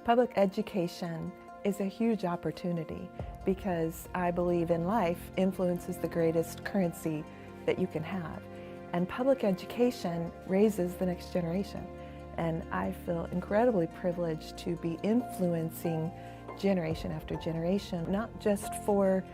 Public education is a huge opportunity because I believe in life, influence is the greatest currency that you can have. And public education raises the next generation. And I feel incredibly privileged to be influencing generation after generation, not just for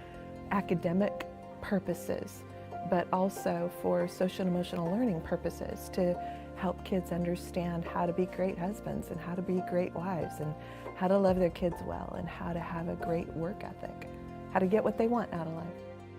academic purposes, but also for social and emotional learning purposes, to help kids understand how to be great husbands and how to be great wives and how to love their kids well and how to have a great work ethic, how to get what they want out of life.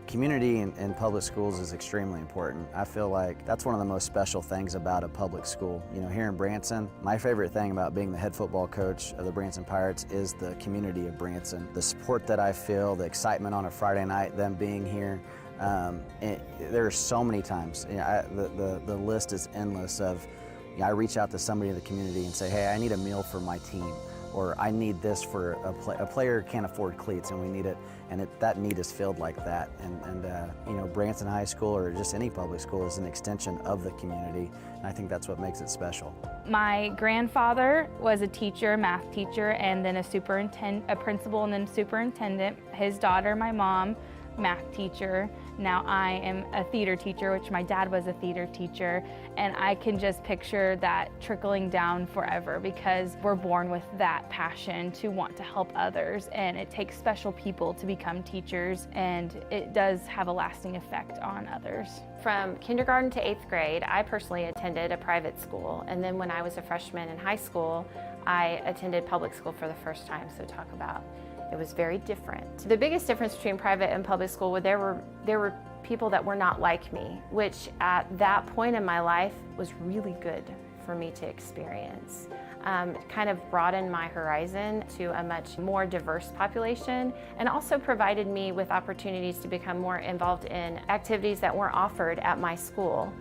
Community in public schools is extremely important. I feel like that's one of the most special things about a public school. You know, here in Branson, my favorite thing about being the head football coach of the Branson Pirates is the community of Branson. The support that I feel, the excitement on a Friday night, them being here. There are so many times, you know, the list is endless of, you know, I reach out to somebody in the community and say, hey, I need a meal for my team, or I need this for a player can't afford cleats and we need it, and that need is filled like that. And you know, Branson High School or just any public school is an extension of the community, and I think that's what makes it special. My grandfather was a teacher, math teacher, and then a principal and then superintendent. His daughter, my mom, math teacher. Now I am a theater teacher, which my dad was a theater teacher, and I can just picture that trickling down forever because we're born with that passion to want to help others, and it takes special people to become teachers, and it does have a lasting effect on others. From kindergarten to 8th grade, I personally attended a private school, and then when I was a freshman in high school, I attended public school for the first time, so talk about it was very different. The biggest difference between private and public school, there were people that were not like me, which at that point in my life was really good for me to experience. It kind of broadened my horizon to a much more diverse population, and also provided me with opportunities to become more involved in activities that weren't offered at my school.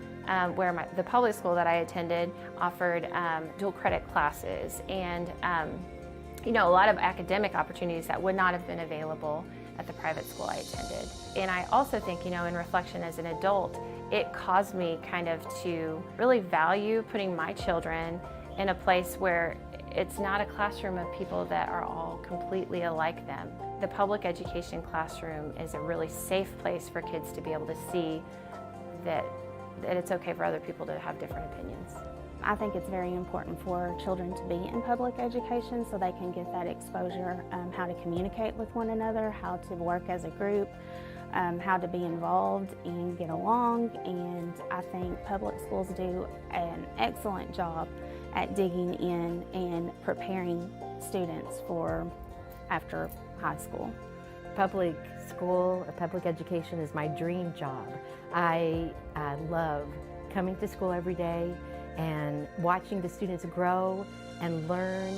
Where the public school that I attended offered dual credit classes and you know, a lot of academic opportunities that would not have been available at the private school I attended. And I also think, you know, in reflection as an adult, it caused me kind of to really value putting my children in a place where it's not a classroom of people that are all completely alike them. The public education classroom is a really safe place for kids to be able to see that it's okay for other people to have different opinions. I think it's very important for children to be in public education so they can get that exposure, how to communicate with one another, how to work as a group, how to be involved and get along. And I think public schools do an excellent job at digging in and preparing students for after high school. Public school or public education is my dream job. I love coming to school every day and watching the students grow and learn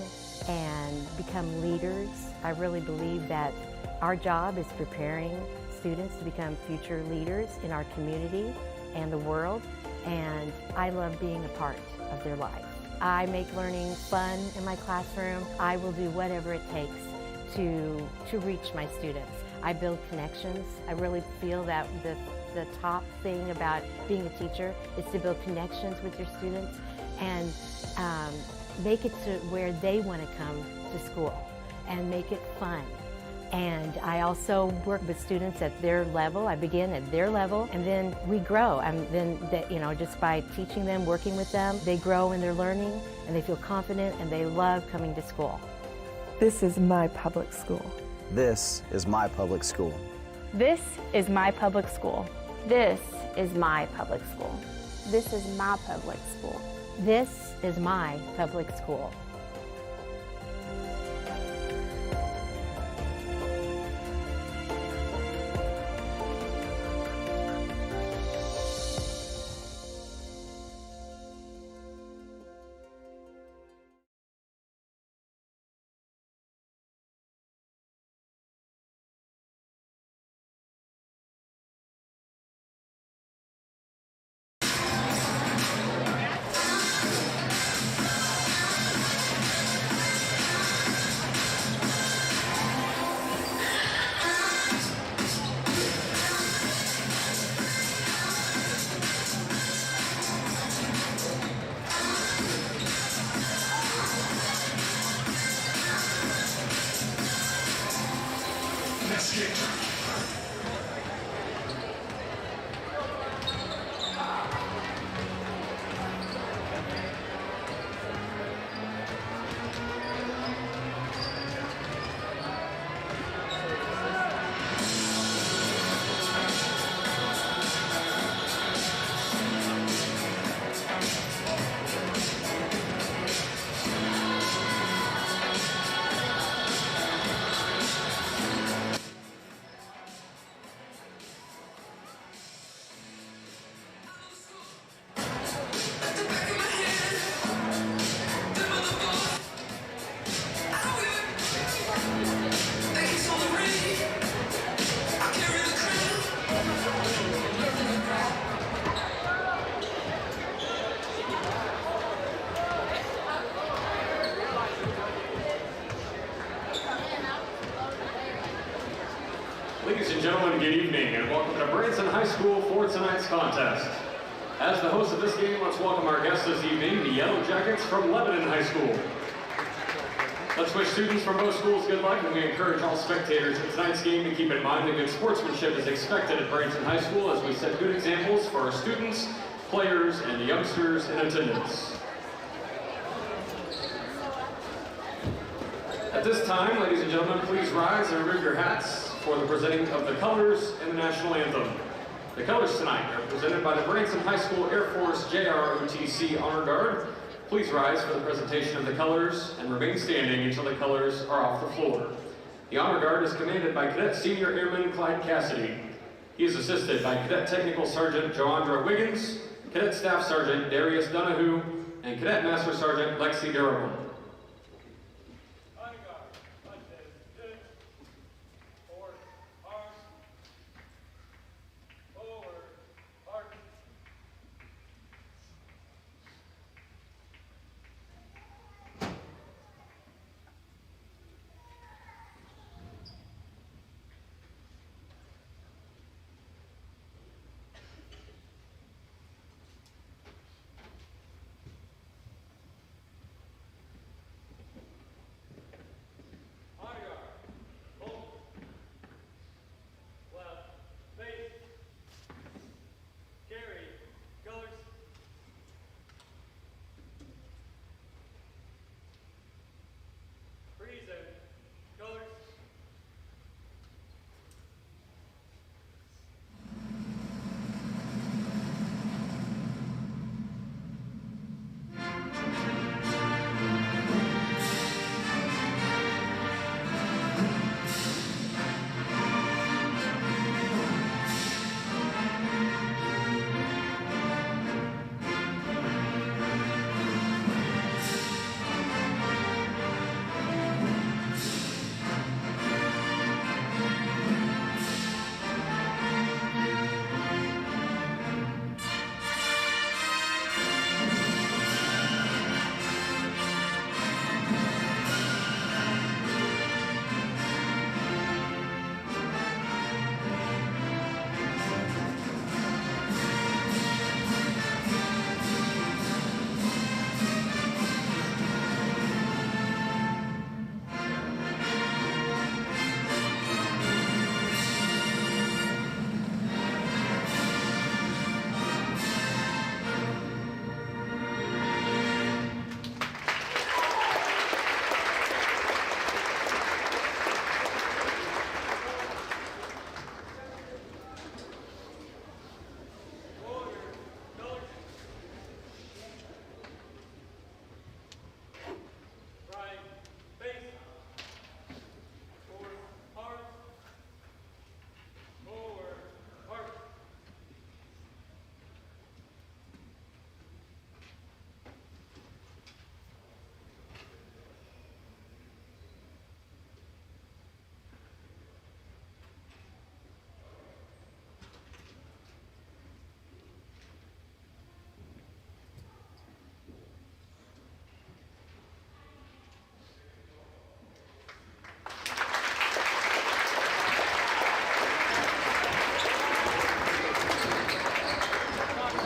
and become leaders. I really believe that our job is preparing students to become future leaders in our community and the world, and I love being a part of their life. I make learning fun in my classroom. I will do whatever it takes to reach my students. I build connections. I really feel that the top thing about being a teacher is to build connections with your students and make it to where they want to come to school and make it fun. And I also work with students at their level. I begin at their level, and then we grow. And then, you know, just by teaching them, working with them, they grow in their learning, and they feel confident, and they love coming to school. This is my public school. This is my public school. This is my public school. This is my public school. This is my public school. This is my public school. Ladies and gentlemen, good evening and welcome to Branson High School for tonight's contest. As the host of this game, let's welcome our guests this evening, the Yellowjackets from Lebanon High School. Let's wish students from both schools good luck, and we encourage all spectators in tonight's game to keep in mind that good sportsmanship is expected at Branson High School as we set good examples for our students, players, and the youngsters in attendance. At this time, ladies and gentlemen, please rise and remove your hats for the presenting of the colors and the national anthem. The colors tonight are presented by the Branson High School Air Force JROTC Honor Guard. Please rise for the presentation of the colors and remain standing until the colors are off the floor. The Honor Guard is commanded by Cadet Senior Airman Clyde Cassidy. He is assisted by Cadet Technical Sergeant Joandra Wiggins, Cadet Staff Sergeant Darius Donahue, and Cadet Master Sergeant Lexi Durham.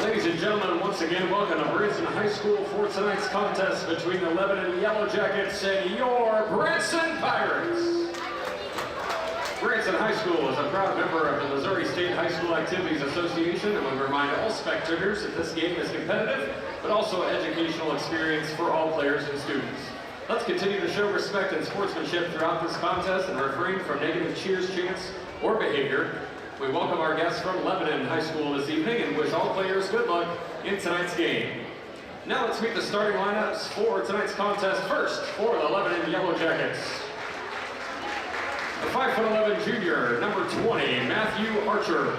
Ladies and gentlemen, once again, welcome to Branson High School for tonight's contest between the Lebanon Yellowjackets and your Branson Pirates. Branson High School is a proud member of the Missouri State High School Activities Association, and we remind all spectators that this game is competitive, but also an educational experience for all players and students. Let's continue to show respect and sportsmanship throughout this contest and refrain from negative cheers, chants, or behavior. We welcome our guests from Lebanon High School this evening and wish all players good luck in tonight's game. Now let's meet the starting lineups for tonight's contest. First, for the Lebanon Yellowjackets, the 5'11" junior, number 20, Matthew Archer.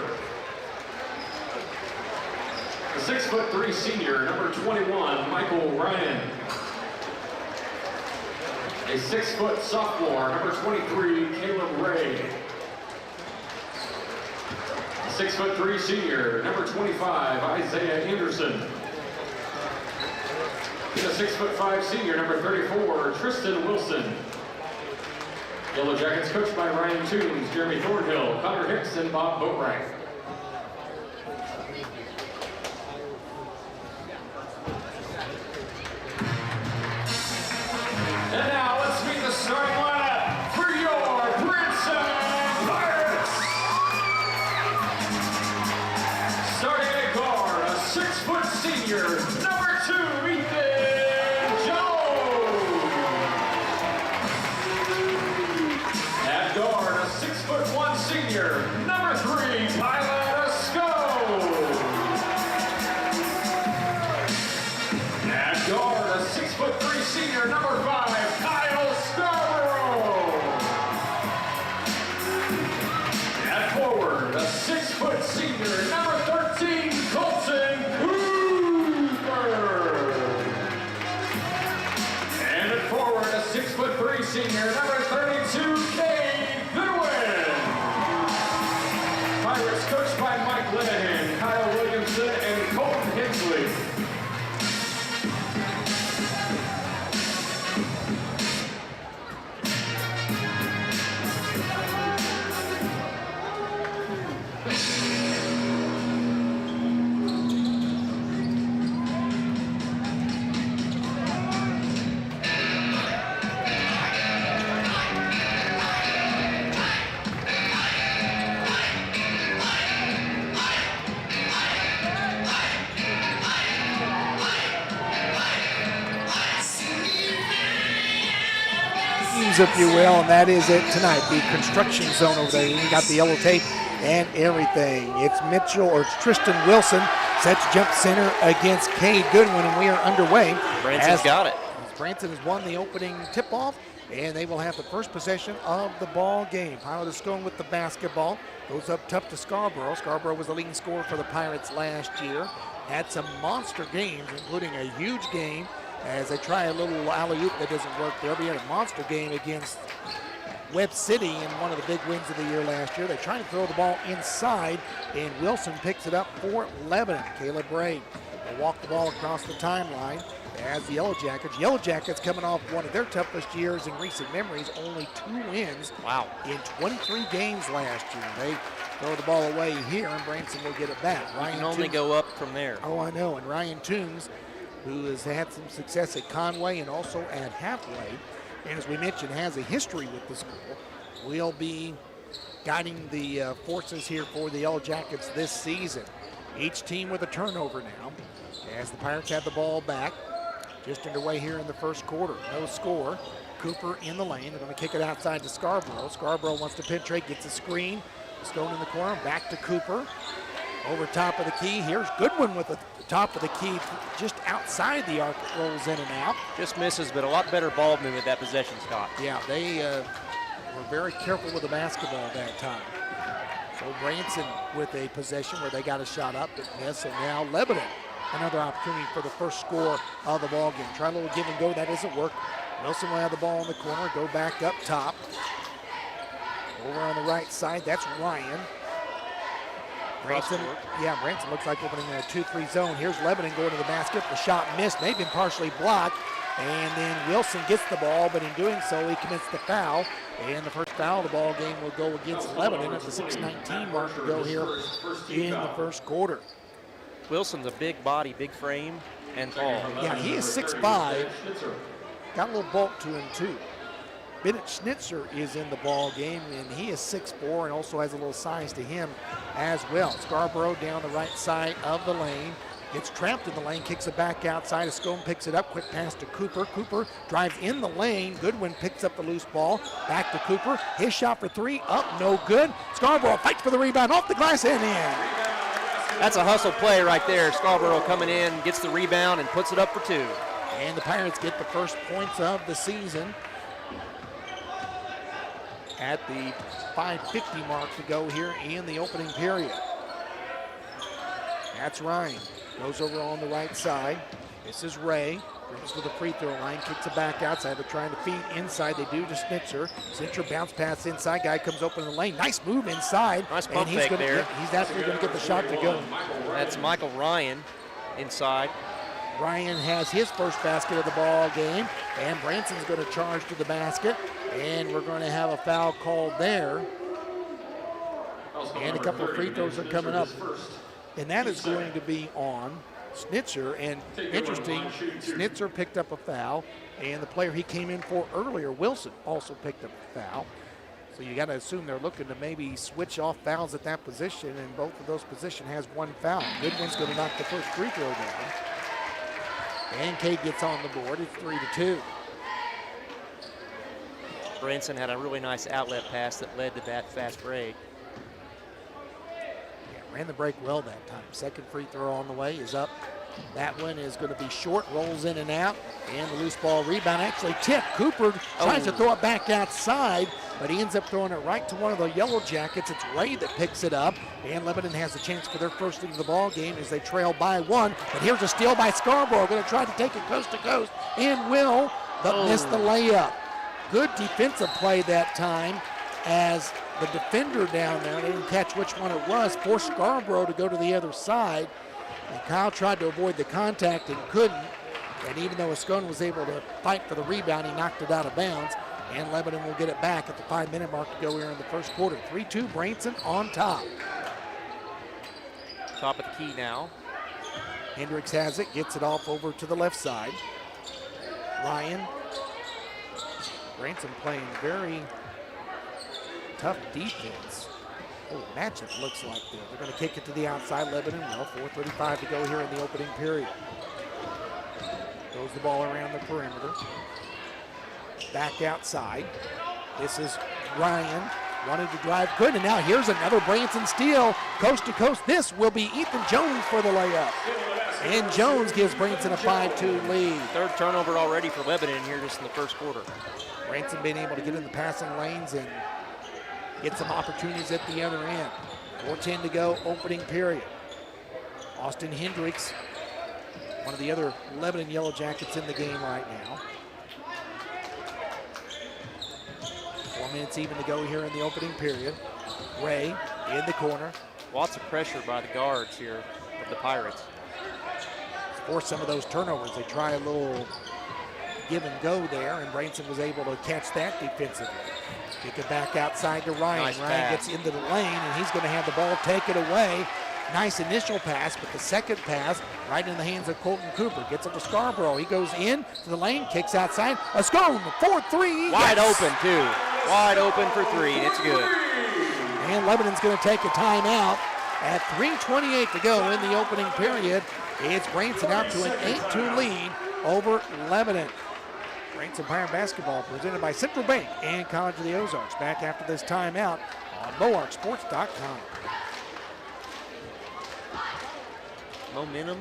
The 6'3" senior, number 21, Michael Ryan. A 6' sophomore, number 23, Caleb Ray. A 6'3" senior, number 25, Isaiah Anderson. And a 6'5" senior, number 34, Tristan Wilson. Yellowjackets coached by Ryan Toombs, Jeremy Thornhill, Connor Hicks, and Bob Boatwright. And now let's meet the starting lineup for your Branson Pirates. Starting at guard, a 6' senior, number 2, Ethan Jones. At guard, a 6'1" senior, number 3, Tyler Esco. At guard, a 6'3" senior, number 5, Kyle Scarborough. At forward, a 6' senior, number 13, Colton Cooper. And at forward, a 6'3" senior, number 32, Cade Goodwin. Pirates coached by Mike Linehan, Kyle Williamson, and Colton Hensley. If you will, and that is it tonight. The construction zone over there. You got the yellow tape and everything. It's Tristan Wilson set to jump center against Cade Goodwin, and we are underway. Branson's got it. Branson has won the opening tip-off, and they will have the first possession of the ball game. Pilot is going with the basketball. Goes up top to Scarborough. Scarborough was the leading scorer for the Pirates last year. Had some monster games, including a huge game as they try a little alley-oop that doesn't work there. We had a monster game against Webb City in one of the big wins of the year last year. They're trying to throw the ball inside, and Wilson picks it up for Lebanon. Caleb Ray will walk the ball across the timeline as the Yellowjackets coming off one of their toughest years in recent memories, only 2 wins in 23 games last year. They throw the ball away here, and Branson will get it back. Ryan can only go up from there. Oh, I know, and Ryan Toombs, who has had some success at Conway and also at Halfway, and as we mentioned, has a history with the school, will be guiding the forces here for the Yellowjackets this season. Each team with a turnover now, as the Pirates have the ball back. Just underway here in the first quarter. No score. Cooper in the lane. They're going to kick it outside to Scarborough. Scarborough wants to penetrate, gets a screen. Stone in the corner, back to Cooper. Over top of the key. Here's Goodwin with the top of the key just outside the arc. It rolls in and out. Just misses, but a lot better ball movement that possession, Scott. Yeah, they were very careful with the basketball that time. So Branson with a possession where they got a shot up, but missed, and now Lebanon. Another opportunity for the first score of the ball game. Try a little give and go, that doesn't work. Wilson will have the ball in the corner, go back up top. Over on the right side, that's Ryan. Branson looks like opening a 2-3 zone. Here's Lebanon going to the basket. The shot missed, may have been partially blocked. And then Wilson gets the ball, but in doing so, he commits the foul. And the first foul of the ball game will go against Lebanon at the 6:19 mark to go here in the first quarter. Wilson's a big body, big frame, and tall. Yeah, he is 6'5". Got a little bulk to him, too. Bennett Schnitzer is in the ball game, and he is 6'4" and also has a little size to him as well. Scarborough down the right side of the lane. Gets trapped in the lane, kicks it back outside. Escone picks it up, quick pass to Cooper. Cooper drives in the lane. Goodwin picks up the loose ball. Back to Cooper. His shot for three, up, no good. Scarborough fights for the rebound, off the glass and in. That's a hustle play right there. Scarborough coming in, gets the rebound, and puts it up for two. And the Pirates get the first points of the season at the 5:50 mark to go here in the opening period. That's Ryan. Goes over on the right side. This is Ray. Brings to the free throw line. Kicks it back outside. They're trying to feed inside. They do to Schnitzer. Schnitzer bounce pass inside. Guy comes open in the lane. Nice move inside. Nice pump fake there. Yeah, he's absolutely going to get the shot to go. That's Michael Ryan inside. Ryan has his first basket of the ball game. And Branson's going to charge to the basket. And we're going to have a foul called there. And a couple of free throws are coming up. And that is going to be on Schnitzer. And interesting, Schnitzer picked up a foul, and the player he came in for earlier, Wilson, also picked up a foul. So you got to assume they're looking to maybe switch off fouls at that position, and both of those positions has one foul. Goodwin's going to knock the first free throw down. And Cade gets on the board. It's 3-2. Branson had a really nice outlet pass that led to that fast break. Ran the break well that time. Second free throw on the way is up. That one is going to be short, rolls in and out, and the loose ball rebound actually tipped. Cooper tries to throw it back outside, but he ends up throwing it right to one of the Yellowjackets. It's Ray that picks it up, and Lebanon has a chance for their first into the ball game as they trail by one. But here's a steal by Scarborough, going to try to take it coast to coast, and will, but miss the layup. Good defensive play that time as the defender down there, they didn't catch which one it was, forced Scarborough to go to the other side. And Kyle tried to avoid the contact and couldn't. And even though Escone was able to fight for the rebound, he knocked it out of bounds. And Lebanon will get it back at the 5-minute mark to go here in the first quarter. 3-2, Branson on top. Top of the key now. Hendricks has it, gets it off over to the left side. Ryan. Branson playing very tough defense. Oh, matchup looks like this. They're going to kick it to the outside. Lebanon, well, 4:35 to go here in the opening period. Throws the ball around the perimeter. Back outside. This is Ryan. Wanted to drive good, and now here's another Branson steal. Coast to coast. This will be Ethan Jones for the layup. And Jones gives Branson a 5-2 lead. Third turnover already for Lebanon here just in the first quarter. Branson being able to get in the passing lanes and get some opportunities at the other end. 4:10 to go, opening period. Austin Hendricks, one of the other Lebanon Yellowjackets in the game right now. 4 minutes even to go here in the opening period. Ray in the corner. Lots of pressure by the guards here of the Pirates. For some of those turnovers, they try a little give and go there, and Branson was able to catch that defensively. Kick it back outside to Ryan. Nice Ryan pass. gets into the lane, and he's going to have the ball taken away. Nice initial pass, but the second pass right in the hands of Colton Cooper. Gets it to Scarborough. He goes in to the lane, kicks outside. Escone, 4-3. Wide open, too. Wide open for three. It's good. And Lebanon's going to take a timeout at 3:28 to go in the opening period. It's Branson out to an 8-2 lead over Lebanon. Branson Pirate basketball presented by Central Bank and College of the Ozarks. Back after this timeout on MoarkSports.com. Momentum.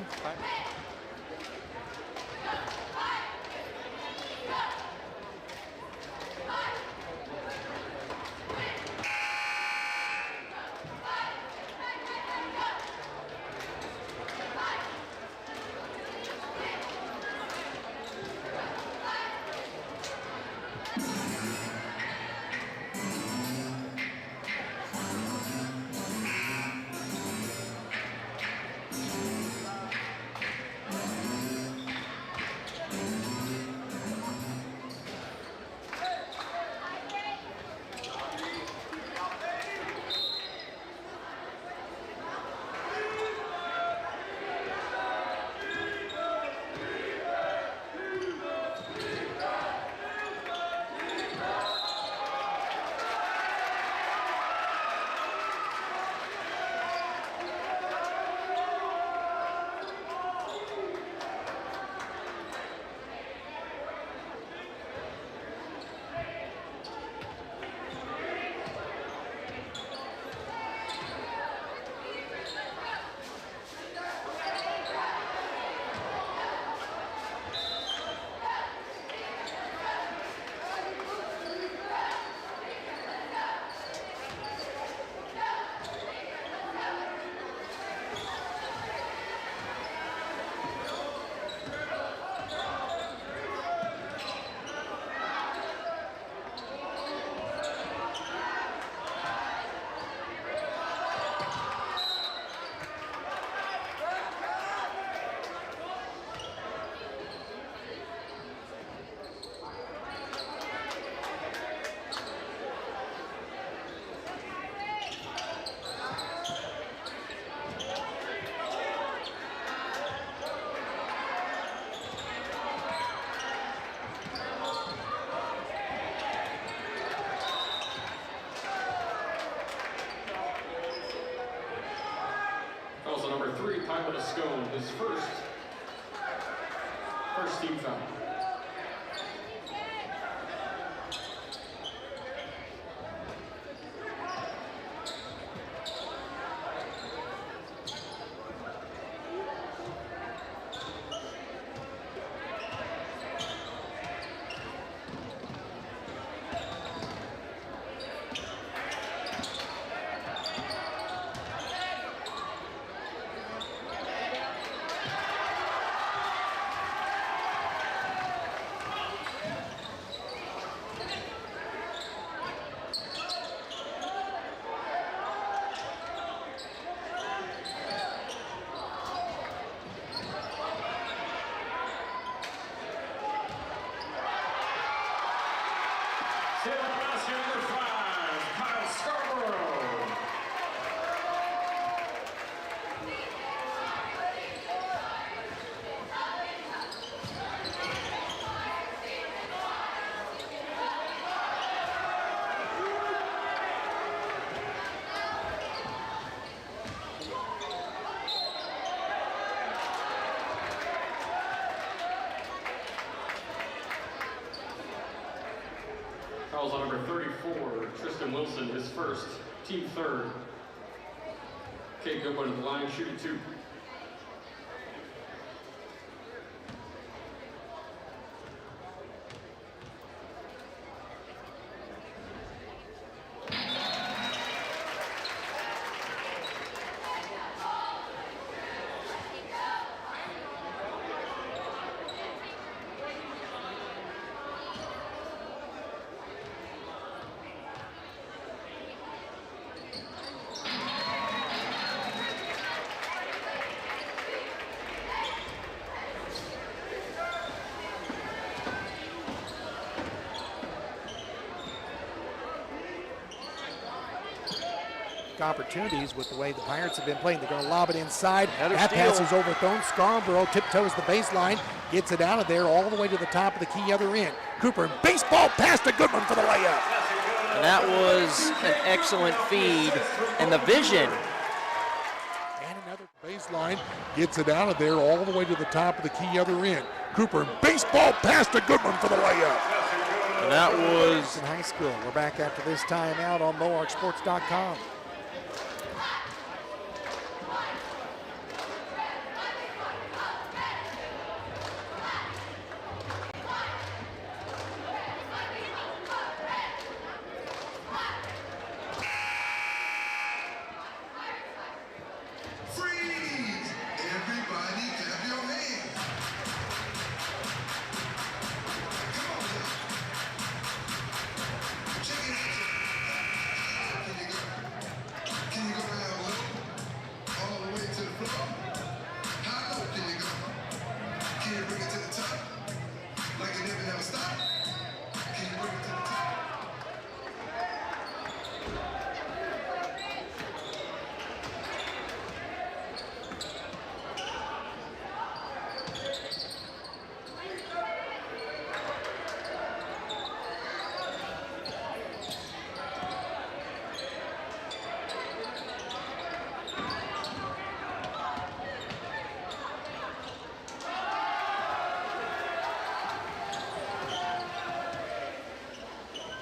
with a scone, his first team foul. Fouls on number 34, Tristan Wilson, his first, team third. Cade Goodwin at the line, shooting 2. Opportunities with the way the Pirates have been playing. They're going to lob it inside. Another that steal. pass is overthrown. Scarborough tiptoes the baseline, gets it out of there all the way to the top of the key other end. Cooper, baseball pass to Goodman for the layup. And that was an excellent feed, and the vision. And another baseline, gets it out of there all the way to the top of the key other end. Cooper, baseball pass to Goodman for the layup. And that was in high school. We're back after this timeout on MoarkSports.com.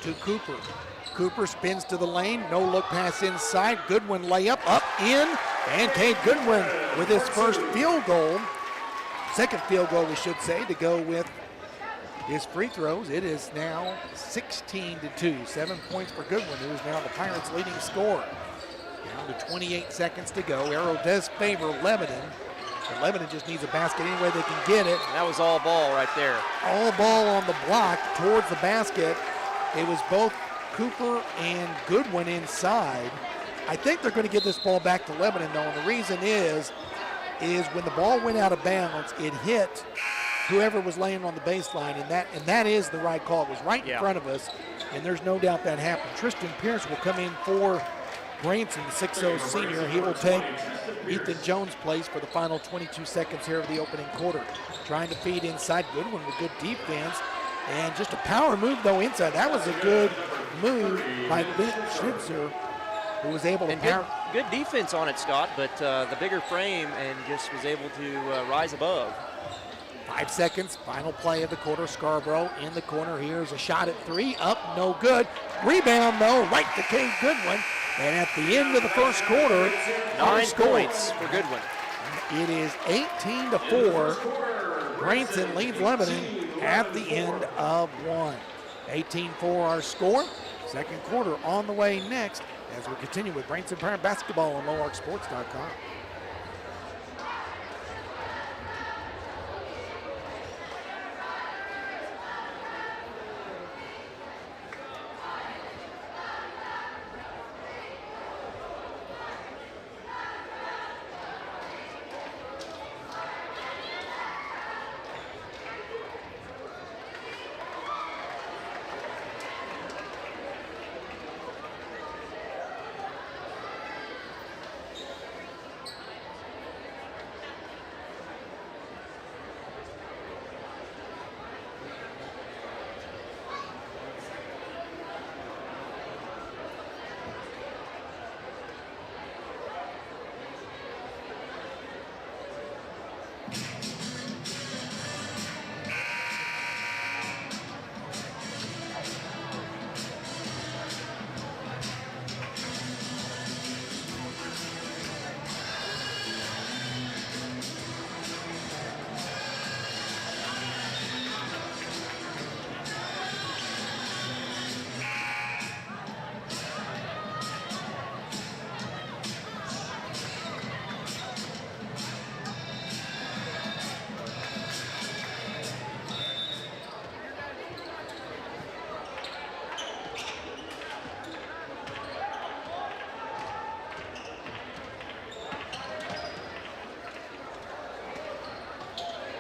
To Cooper. Cooper spins to the lane, no look pass inside. Goodwin layup, up, in, and Cade Goodwin with his first field goal. Second field goal, we should say, to go with his free throws. It is now 16-2. 7 points for Goodwin, who is now the Pirates' leading scorer. Down to 28 seconds to go. Arrow does favor Lebanon. And Lebanon just needs a basket any way they can get it. That was all ball right there. All ball on the block towards the basket. It was both Cooper and Goodwin inside. I think they're going to give this ball back to Lebanon, though, and the reason is when the ball went out of bounds, it hit whoever was laying on the baseline, and that is the right call. It was right in front of us, and there's no doubt that happened. Tristan Pierce will come in for Branson, the 6'0 senior. He will take Ethan Jones' place for the final 22 seconds here of the opening quarter. Trying to feed inside. Goodwin with good defense. And just a power move, though, inside. That was a good move by Ben Schnitzer, who was able to good defense on it, Scott, but the bigger frame and just was able to rise above. 5 seconds, final play of the quarter. Scarborough in the corner. Here's a shot at 3, up, no good. Rebound, though, right to Cade Goodwin. And at the end of the first quarter, 9 points for Goodwin. It is 18-4. Branson leads Lebanon at the end of 1. 18-4 our score. Second quarter on the way next as we continue with Branson Pirate basketball on LoWarkSports.com.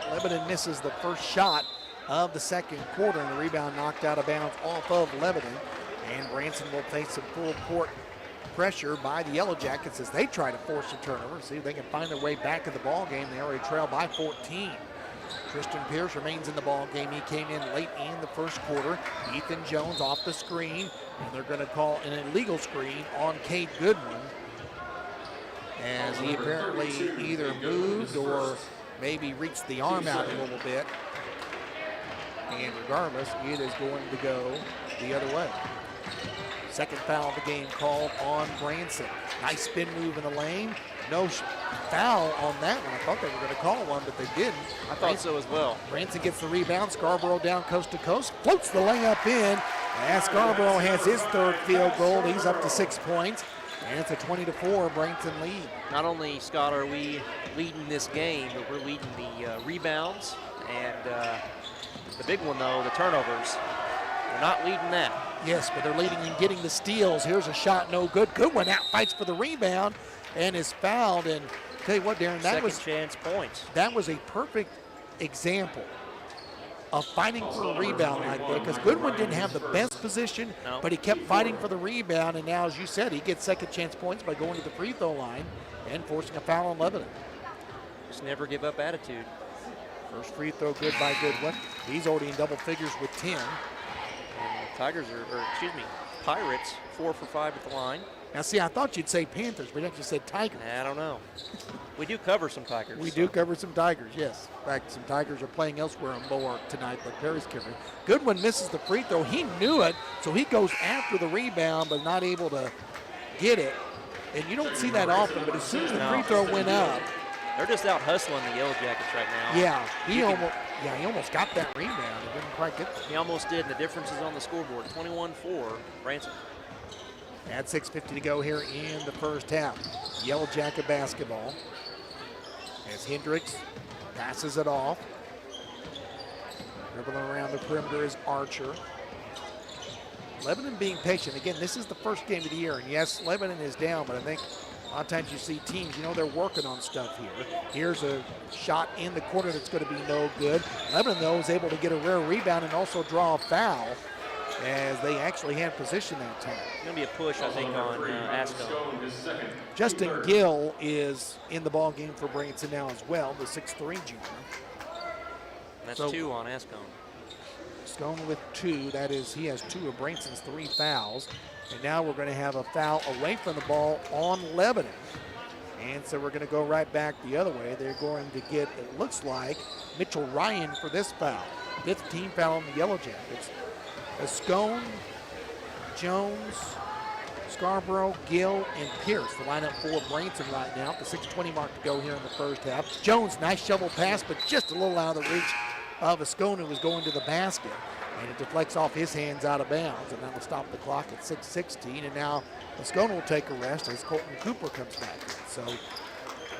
Lebanon misses the first shot of the second quarter, and the rebound knocked out of bounds off of Lebanon. And Branson will face some full court pressure by the Yellowjackets as they try to force a turnover. See if they can find their way back in the ball game. They already trail by 14. Tristan Pierce remains in the ball game. He came in late in the first quarter. Ethan Jones off the screen, and they're going to call an illegal screen on Cade Goodwin as he apparently either moved or maybe reached the arm out a little bit. And regardless, it is going to go the other way. Second foul of the game called on Branson. Nice spin move in the lane. No foul on that one. I thought they were going to call one, but they didn't. I thought so as well. Branson gets the rebound. Scarborough down coast to coast. Floats the layup in. As Scarborough has his third field goal. He's up to 6 points. And it's a 20-4 Branson lead. Not only, Scott, are we leading this game, but we're leading the rebounds. And the big one, though, the turnovers. We're not leading that. Yes, but they're leading in getting the steals. Here's a shot, no good. Goodwin out fights for the rebound and is fouled. And tell you what, Darren, that was second chance points. That was a perfect example of fighting for a rebound like that, because Goodwin didn't have the best position, but he kept fighting for the rebound, and now, as you said, he gets second chance points by going to the free throw line and forcing a foul on Lebanon. Just never give up attitude. First free throw good by Goodwin. He's already in double figures with 10. And Tigers Pirates 4 for 5 at the line. Now, see, I thought you'd say Panthers, but you actually said Tigers. I don't know. We do cover some Tigers. We do cover some Tigers, yes. In fact, some Tigers are playing elsewhere on Lower tonight, but Perry's covering. Goodwin misses the free throw. He knew it, so he goes after the rebound, but not able to get it. And you don't see that often, but as soon as the free throw went up. They're just out hustling the Yellowjackets right now. Yeah, he almost got that rebound. He didn't quite get it. He almost did, and the difference is on the scoreboard. 21-4, Branson. At 6:50 to go here in the first half. Yellowjacket basketball. As Hendricks passes it off. Dribbling around the perimeter is Archer. Lebanon being patient. Again, this is the first game of the year, and yes, Lebanon is down, but I think a lot of times you see teams, they're working on stuff here. Here's a shot in the corner that's going to be no good. Lebanon, though, is able to get a rare rebound and also draw a foul, as they actually had position that time. It's going to be a push, I think, on Ascone. Justin Gill is in the ball game for Branson now as well, the 6'3" junior. That's 2 on Ascone. Scone with 2. That is, he has 2 of Branson's 3 fouls. And now we're going to have a foul away from the ball on Lebanon. And so we're going to go right back the other way. They're going to get, it looks like, Mitchell Ryan for this foul. 5th team foul on the Yellow Jackets. Scone, Jones, Scarborough, Gill, and Pierce. The lineup for Branson right now. The 6:20 mark to go here in the first half. Jones, nice shovel pass, but just a little out of the reach of Scone, who was going to the basket. And it deflects off his hands out of bounds, and that will stop the clock at 6:16. And now Scone will take a rest as Colton Cooper comes back in. So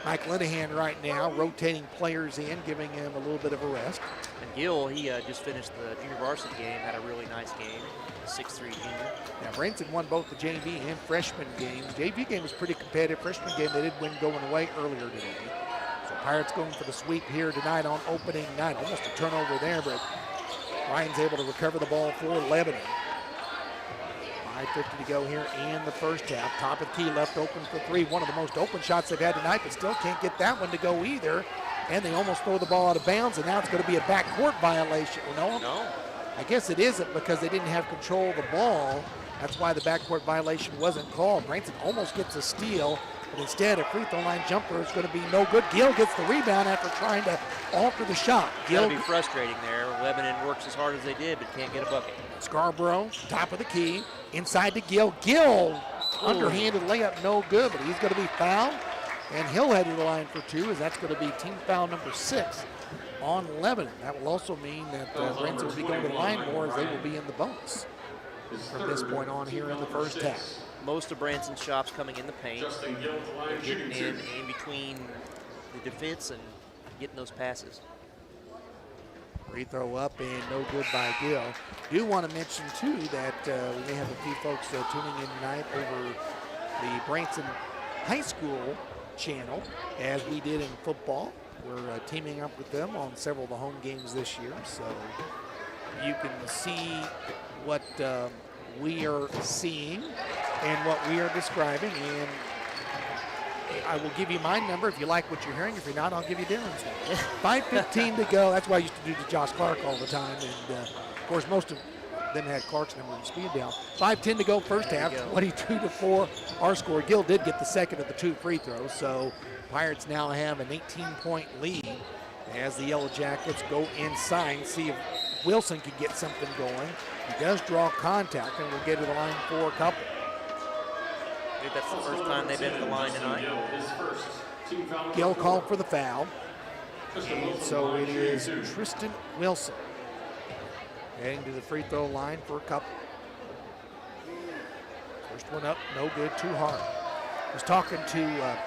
Mike Linehan right now rotating players in, giving him a little bit of a rest. And Gill, he just finished the junior varsity game, had a really nice game, 6'3" junior. Now Branson won both the JV and freshman games. JV game was pretty competitive. Freshman game they did win going away earlier today. So Pirates going for the sweep here tonight on opening night. Almost a turnover there, but Ryan's able to recover the ball for Lebanon. 5:50 to go here in the first half. Top of the key left open for 3. One of the most open shots they've had tonight, but still can't get that one to go either. And they almost throw the ball out of bounds, and now it's going to be a backcourt violation. Well, no, I guess it isn't because they didn't have control of the ball. That's why the backcourt violation wasn't called. Branson almost gets a steal, but instead a free throw line jumper is going to be no good. Gill gets the rebound after trying to alter the shot. Gill will be frustrating there. Lebanon works as hard as they did, but can't get a bucket. Scarborough, top of the key, inside to Gill. Gill, underhanded layup, no good, but he's going to be fouled, and he'll head to the line for 2, as that's going to be team foul number 6 on Lebanon. That will also mean that Branson will be going to the line more, as they will be in the bonus from this point on here in the first half. Most of Branson's shots coming in the paint, getting in between the defense and getting those passes. Free throw up and no good by Gill. Do want to mention too that we may have a few folks tuning in tonight over the Branson High School channel, as we did in football. We're teaming up with them on several of the home games this year, so you can see what we are seeing and what we are describing. And I will give you my number if you like what you're hearing. If you're not, I'll give you Darren's number. 5:15 to go. That's what I used to do to Josh Clark all the time. And of course, most of them had Clark's number and speed down. 5:10 to go first half. 22-4 our score. Gill did get the second of the 2 free throws. So Pirates now have an 18-point lead as the Yellow Jackets go inside, see if Wilson can get something going. He does draw contact, and we'll get to the line for a couple. I think that's the first time they've been to the line tonight. Gill called for the foul. And so it is Tristan Wilson heading to the free throw line for a couple. First one up, no good, too hard. I was talking to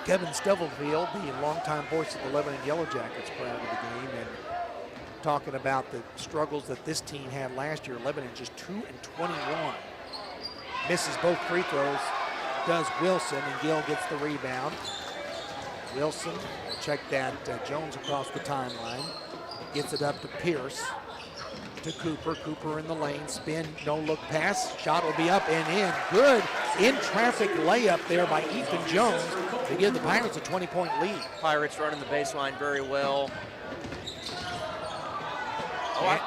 Kevin Stubblefield, the longtime voice of the Lebanon Yellow Jackets prior to the game, and talking about the struggles that this team had last year. Lebanon just 2-21. Misses both free throws, does Wilson, and Gill gets the rebound. Wilson, check that, Jones across the timeline. Gets it up to Pierce, to Cooper. Cooper in the lane, spin, no look pass. Shot will be up and in. Good in-traffic layup there by Ethan Jones to give the Pirates a 20-point lead. Pirates running the baseline very well. Oh, I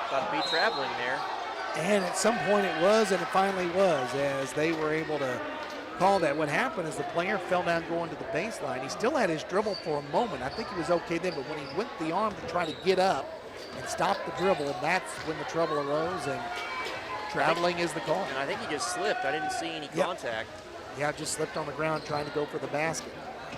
thought to be traveling there. And at some point it was, and it finally was, as they were able to call that. What happened is the player fell down going to the baseline. He still had his dribble for a moment. I think he was okay then, but when he went the arm to try to get up and stop the dribble, that's when the trouble arose, and traveling is the call. And I think he just slipped. I didn't see any contact. Yeah, just slipped on the ground trying to go for the basket.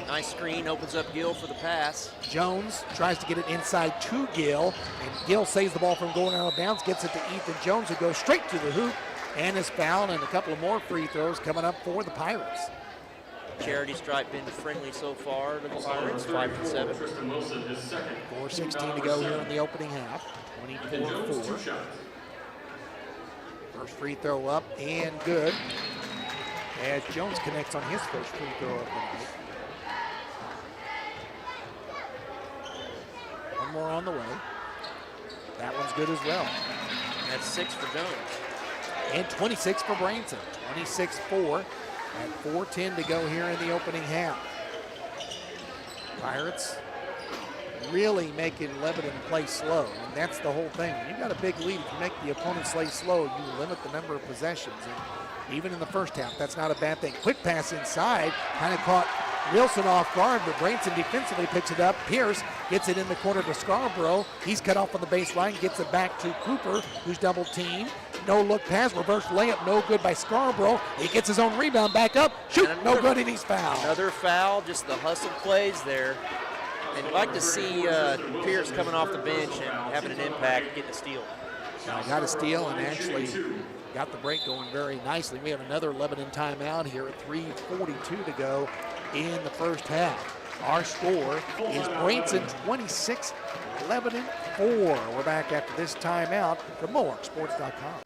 Nice screen, opens up Gill for the pass. Jones tries to get it inside to Gill, and Gill saves the ball from going out of bounds, gets it to Ethan Jones, who goes straight to the hoop and is fouled, and a couple of more free throws coming up for the Pirates. Charity stripe been friendly so far to the Pirates, 5-7. 4:16 to go here in the opening half, 24-4. First free throw up and good, as Jones connects on his first free throw of the night. One more on the way. That one's good as well. And that's 6 for Jones. And 26 for Branson. 26-4 at 4:10 to go here in the opening half. Pirates really making Lebanon play slow. And that's the whole thing. When you've got a big lead, if you make the opponent play slow, you limit the number of possessions. And even in the first half, that's not a bad thing. Quick pass inside, kind of caught Wilson off guard, but Branson defensively picks it up. Pierce gets it in the corner to Scarborough. He's cut off on the baseline, gets it back to Cooper, who's double teamed. No look pass, reverse layup, no good by Scarborough. He gets his own rebound back up. Shoot, no good, and he's fouled. Another foul, just the hustle plays there. And you'd like to see Pierce coming off the bench and having an impact, getting a steal. Got a steal and actually got the break going very nicely. We have another Lebanon timeout here at 3:42 to go in the first half. Our score is Branson 26, Lebanon 4. We're back after this timeout from MohawkSports.com.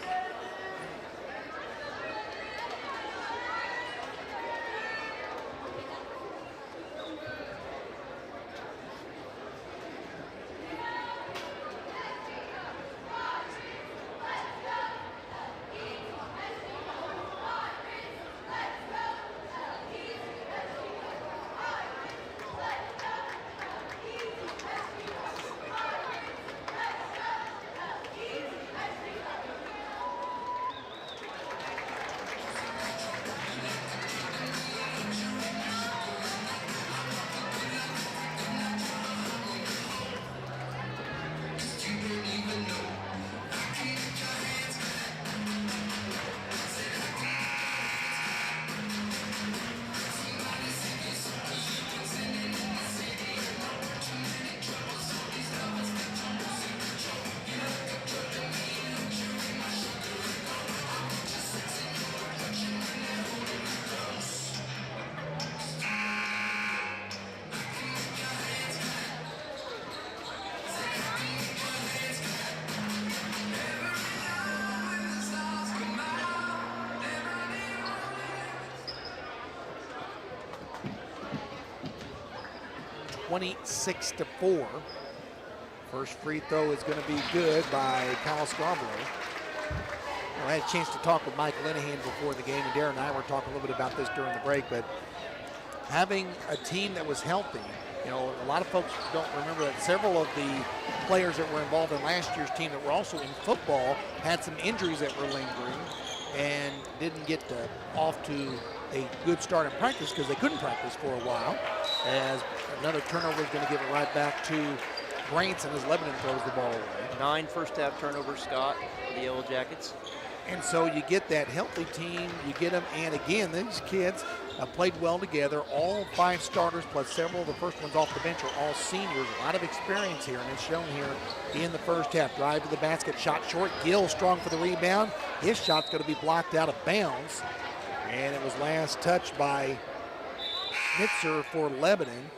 (26-4). First free throw is going to be good by Kyle Scarborough. Well, I had a chance to talk with Mike Linehan before the game, and Darren and I were talking a little bit about this during the break, but having a team that was healthy, you know, a lot of folks don't remember that several of the players that were involved in last year's team that were also in football had some injuries that were lingering and didn't get off to a good start in practice because they couldn't practice for a while. As another turnover is going to give it right back to Branson as Lebanon throws the ball away. 9 first half turnovers, Scott, for the Yellowjackets. And so you get that healthy team, you get them, and again, these kids played well together. All 5 starters plus several of the first ones off the bench are all seniors. A lot of experience here, and it's shown here in the first half. Drive to the basket, shot short. Gill strong for the rebound. His shot's going to be blocked out of bounds. And it was last touched by Schnitzer for Lebanon.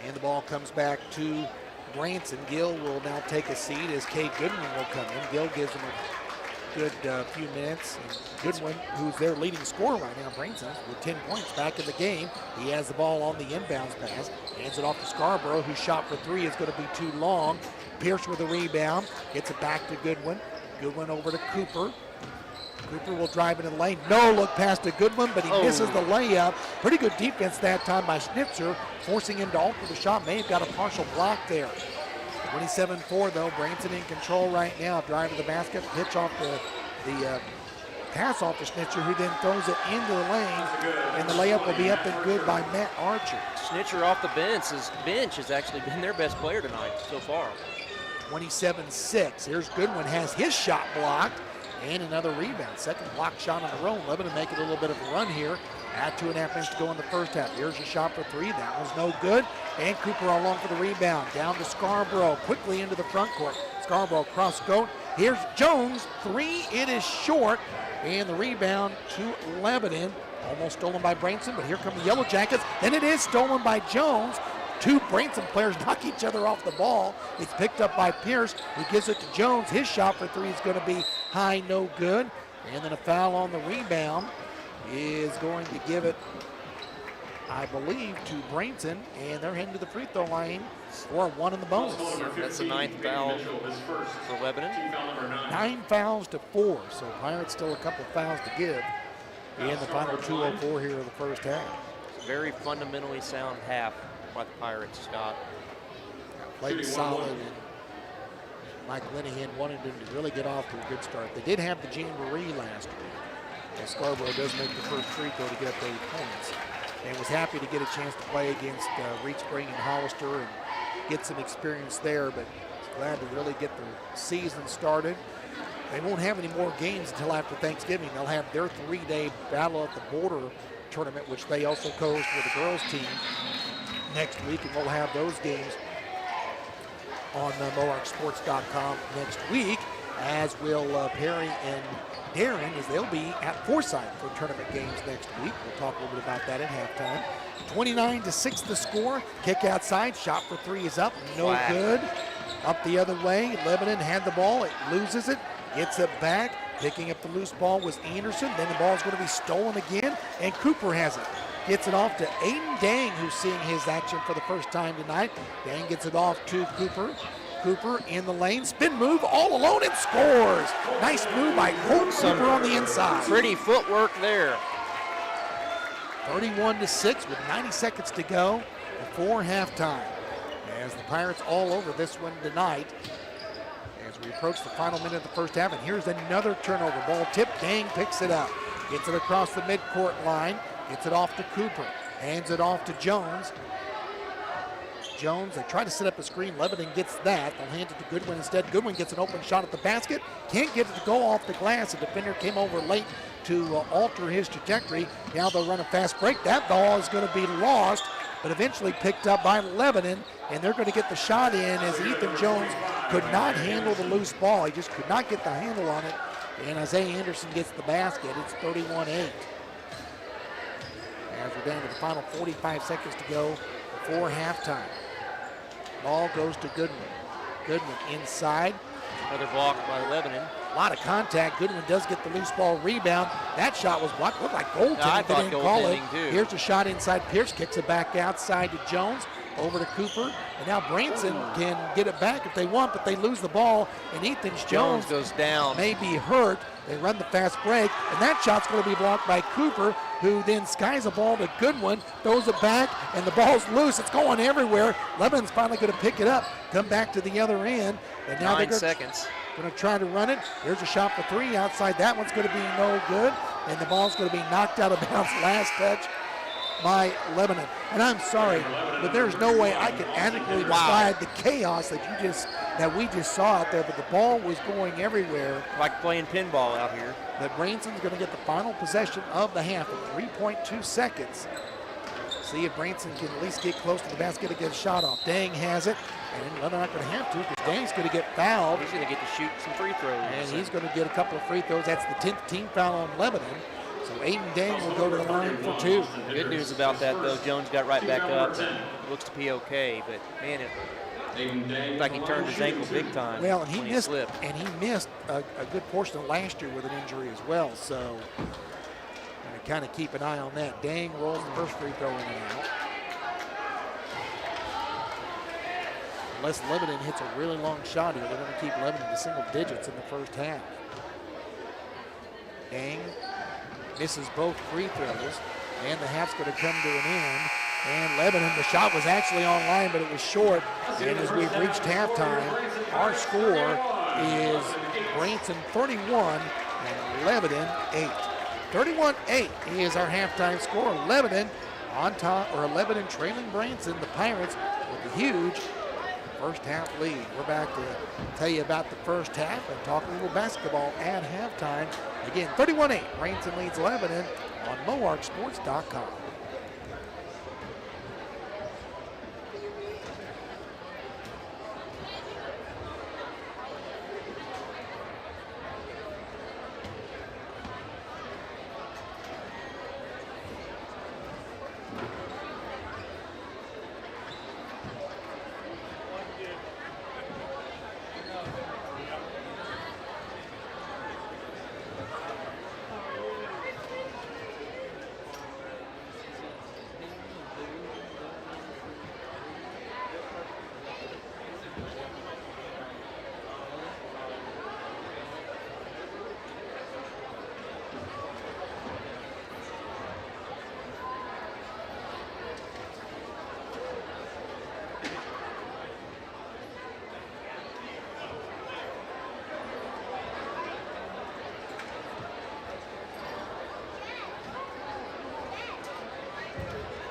And the ball comes back to Branson. Gill will now take a seat as Cade Goodwin will come in. Gill gives him a good few minutes. And Goodwin, who's their leading scorer right now, Branson, with 10 points back in the game. He has the ball on the inbounds pass. Hands it off to Scarborough, whose shot for 3 is going to be too long. Pierce with a rebound. Gets it back to Goodwin. Goodwin over to Cooper. Cooper will drive into the lane. No look pass to Goodwin, but he misses the layup. Pretty good defense that time by Schnitzer, forcing him to alter the shot. May have got a partial block there. 27-4 though. Branson in control right now. Drive to the basket, pitch off the pass off to Schnitzer, who then throws it into the lane, and the layup will be up and good by Matt Archer. Schnitzer off the bench has actually been their best player tonight so far. 27-6. Here's Goodwin, has his shot blocked. And another rebound. Second block shot on the roll. Lebanon make it a little bit of a run here. At 2.5 minutes to go in the first half. Here's a shot for 3. That one's no good. And Cooper along for the rebound. Down to Scarborough. Quickly into the front court. Scarborough cross court. Here's Jones. 3. It is short. And the rebound to Lebanon. Almost stolen by Branson, but here come the Yellowjackets. And it is stolen by Jones. 2 Branson players knock each other off the ball. It's picked up by Pierce, who gives it to Jones. His shot for 3 is going to be high, no good. And then a foul on the rebound is going to give it, I believe, to Branson. And they're heading to the free throw line for 1 in the bonus. That's the 9th foul for Lebanon. 9 fouls to 4. So Pirates still a couple fouls to give in the final 2:04 here of the first half. Very fundamentally sound half by the Pirates, Scott. played solid, and Mike Linehan wanted them to really get off to a good start. They did have the jamboree last week, and Scarborough does make the first free throw to get up to 8 points, and was happy to get a chance to play against Reed Spring and Hollister and get some experience there, but glad to really get the season started. They won't have any more games until after Thanksgiving. They'll have their 3-day Battle at the Border tournament, which they also coached with the girls team next week, and we'll have those games on MoarkSports.com next week, as will Perry and Darren, as they'll be at Forsyth for tournament games next week. We'll talk a little bit about that at halftime. 29-6 the score. Kick outside, shot for 3 is up, no good. Up the other way, Lebanon had the ball, it loses it, gets it back. Picking up the loose ball was Anderson. Then the ball is going to be stolen again, and Cooper has it. Gets it off to Aiden Dang, who's seeing his action for the first time tonight. Dang gets it off to Cooper. Cooper in the lane, spin move all alone and scores. Nice move by Colt Cooper on the inside. Pretty footwork there. 31-6 with 90 seconds to go before halftime. As the Pirates all over this one tonight, as we approach the final minute of the first half, and here's another turnover. Ball tip, Dang picks it up. Gets it across the midcourt line, gets it off to Cooper, hands it off to Jones. Jones, they try to set up a screen. Lebanon gets that. They'll hand it to Goodwin instead. Goodwin gets an open shot at the basket. Can't get it to go off the glass. The defender came over late to alter his trajectory. Now they'll run a fast break. That ball is going to be lost, but eventually picked up by Lebanon, and they're going to get the shot in as Ethan Jones could not handle the loose ball. He just could not get the handle on it, and Isaiah Anderson gets the basket. It's 31-8. As we're down to the final 45 seconds to go before halftime. Ball goes to Goodwin. Goodwin inside. Another block by Lebanon. A lot of contact. Goodwin does get the loose ball rebound. That shot was blocked. Looked like goaltending. I thought they didn't call it. too. Here's a shot inside. Pierce kicks it back outside to Jones. Over to Cooper. And now Branson can get it back if they want, but they lose the ball. And Ethan Jones goes down. may be hurt. They run the fast break. And that shot's going to be blocked by Cooper, who then skies a ball to Goodwin, throws it back, and the ball's loose. It's going everywhere. Lebanon's finally going to pick it up, come back to the other end. And now 9 seconds. Going to try to run it. Here's a shot for 3 outside. That one's going to be no good. And the ball's going to be knocked out of bounds. Last touch by Lebanon. And I'm sorry, but there's no way I can adequately describe the chaos that we just saw out there. But the ball was going everywhere. Like playing pinball out here. But Branson's going to get the final possession of the half in 3.2 seconds. See if Branson can at least get close to the basket to get a shot off. Dang has it. And they're not going to have to because Dang's going to get fouled. He's going to get to shoot some free throws. And he's going to get a couple of free throws. That's the 10th team foul on Lebanon. So Aiden Dang will go to the line for 2. Good news about that, though. Jones got right back up. Looks to be okay, but man, it looked like he turned his ankle big time. Well, and he missed slipped. And he missed a good portion of last year with an injury as well. So going to kind of keep an eye on that. Dang rolls the first free throw in and out. Unless Lebanon hits a really long shot here, they're going to keep Lebanon to single digits in the first half. Dang misses both free throws, and the half's going to come to an end. And Lebanon, the shot was actually online, but it was short. And as we've reached halftime, our score is Branson 31 and Lebanon 8. 31-8 is our halftime score. Lebanon on top, or Lebanon trailing Branson, the Pirates, with a huge first half lead. We're back to tell you about the first half and talk a little basketball at halftime. Again, 31-8, Branson leads Lebanon on MoarkSports.com.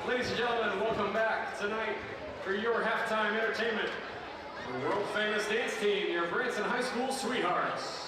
Ladies and gentlemen, welcome back tonight for your halftime entertainment. The world-famous dance team, your Branson High School Sweethearts.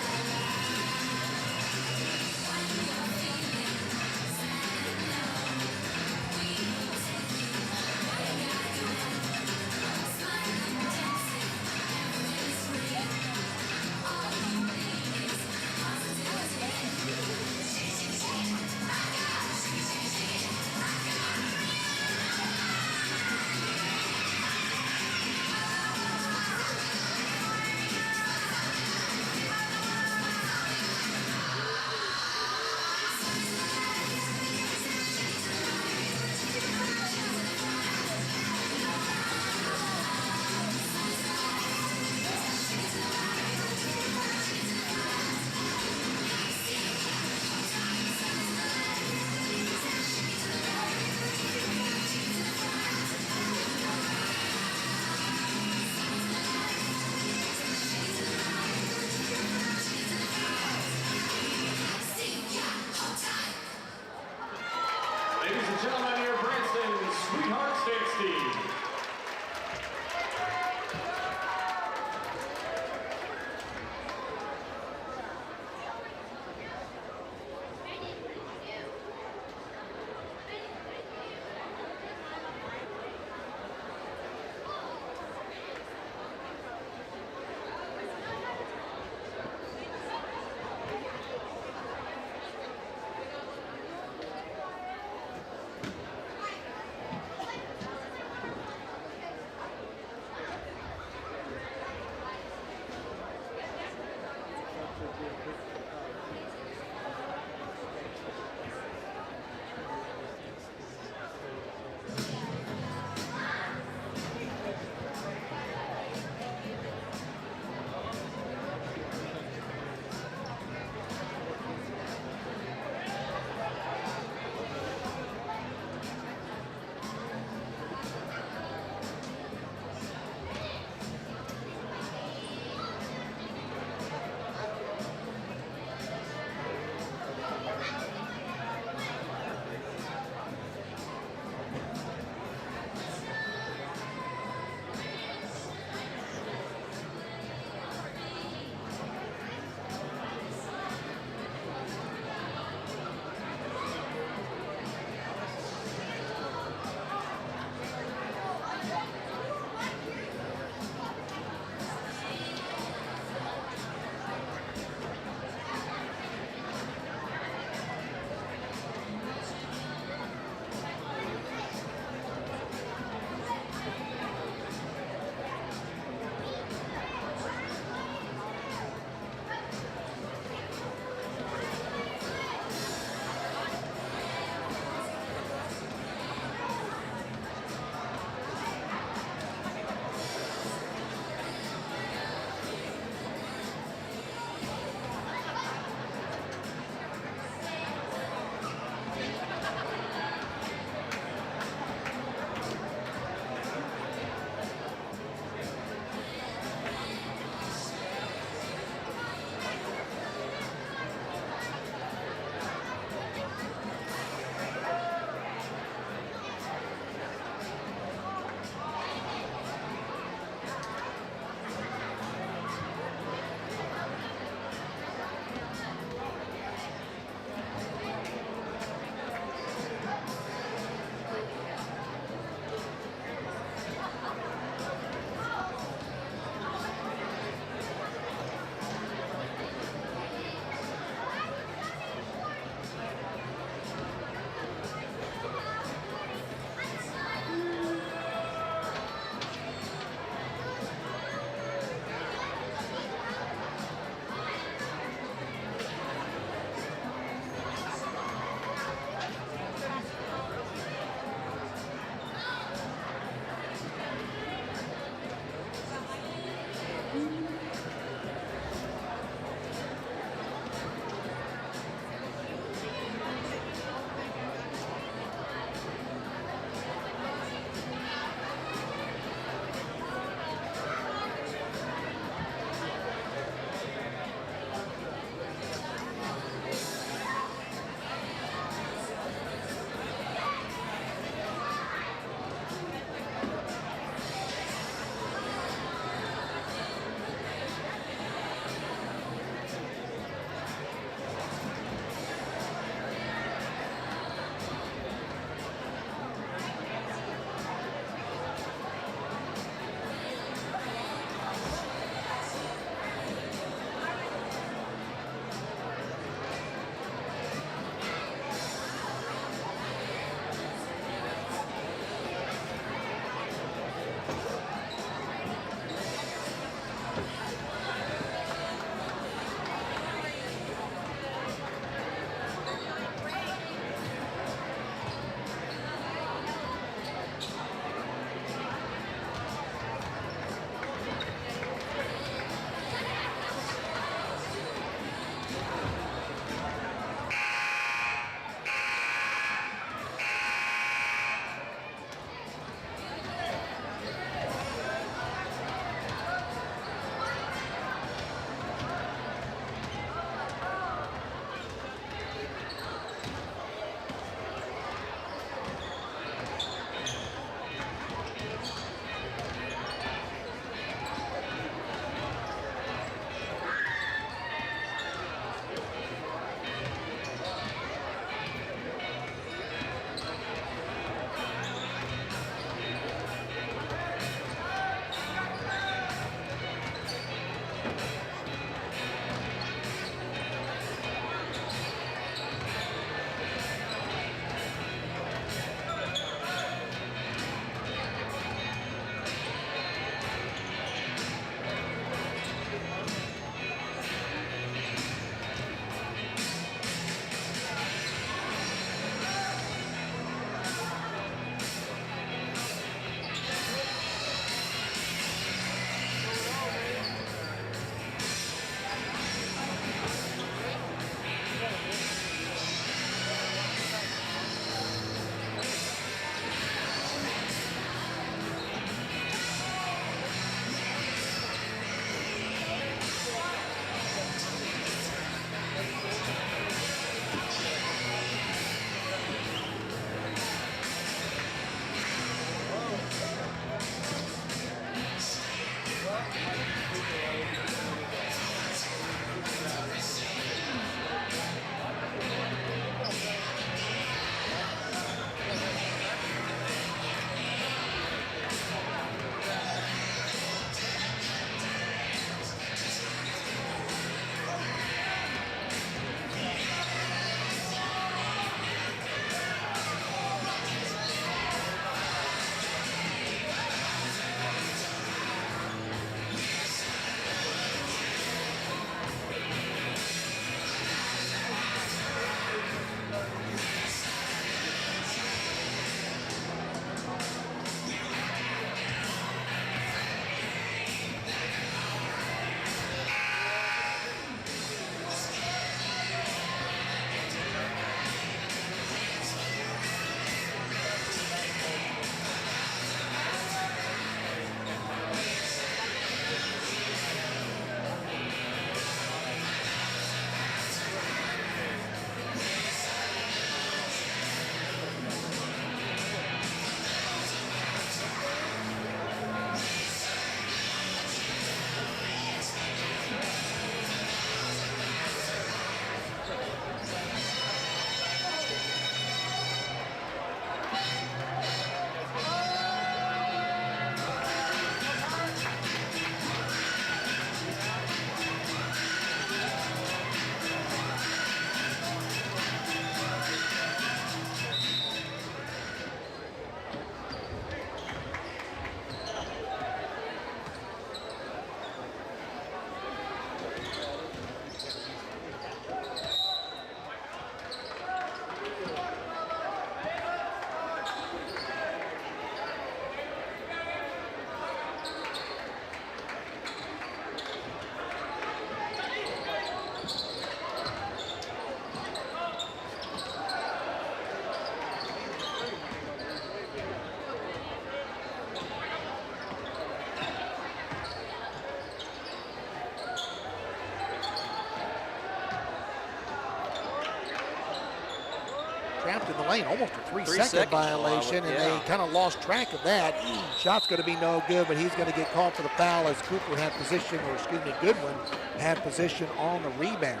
trapped in the lane, almost a 3 3 second second violation, and they kind of lost track of that. Shot's going to be no good, but he's going to get called for the foul as Cooper had position, or excuse me, Goodwin had position on the rebound.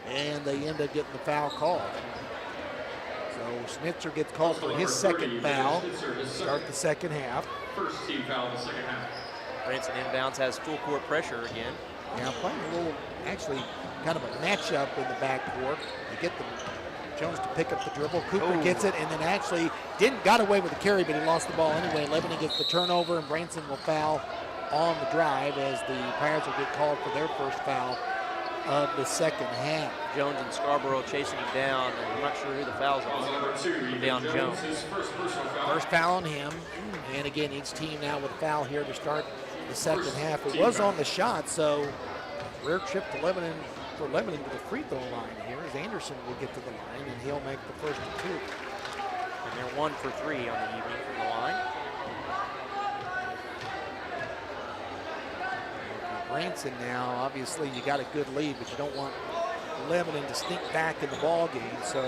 And they end up getting the foul called. So Schnitzer gets called for his second foul to start the second half. First team foul in the second half. Branson inbounds, has full court pressure again. Yeah, playing a little, actually, kind of a matchup in the backcourt. They get Jones to pick up the dribble. Cooper gets it, and then actually got away with the carry, but he lost the ball anyway. Lebanon gets the turnover, and Branson will foul on the drive as the Pirates will get called for their first foul of the second half. Jones and Scarborough chasing him down, and I'm not sure who the foul's on. Number 2, Down Jones. His first personal foul. First foul on him, and again, each team now with a foul here to start the second half. It was on the shot, so rare trip to Lebanon for Lebanon to the free throw line here as Anderson will get to the line, and he'll make the first of 2. And they're 1 for 3 on the evening from the line. Branson now, obviously you got a good lead, but you don't want Lebanon to sneak back in the ball game, so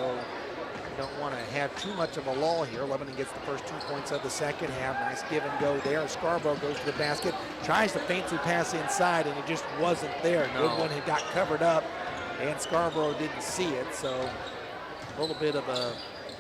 you don't want to have too much of a lull here. Lebanon gets the first 2 points of the second half. Nice give and go there. Scarborough goes to the basket, tries to feint through pass inside, and it just wasn't there. No. Goodwin had got covered up, and Scarborough didn't see it, so a little bit of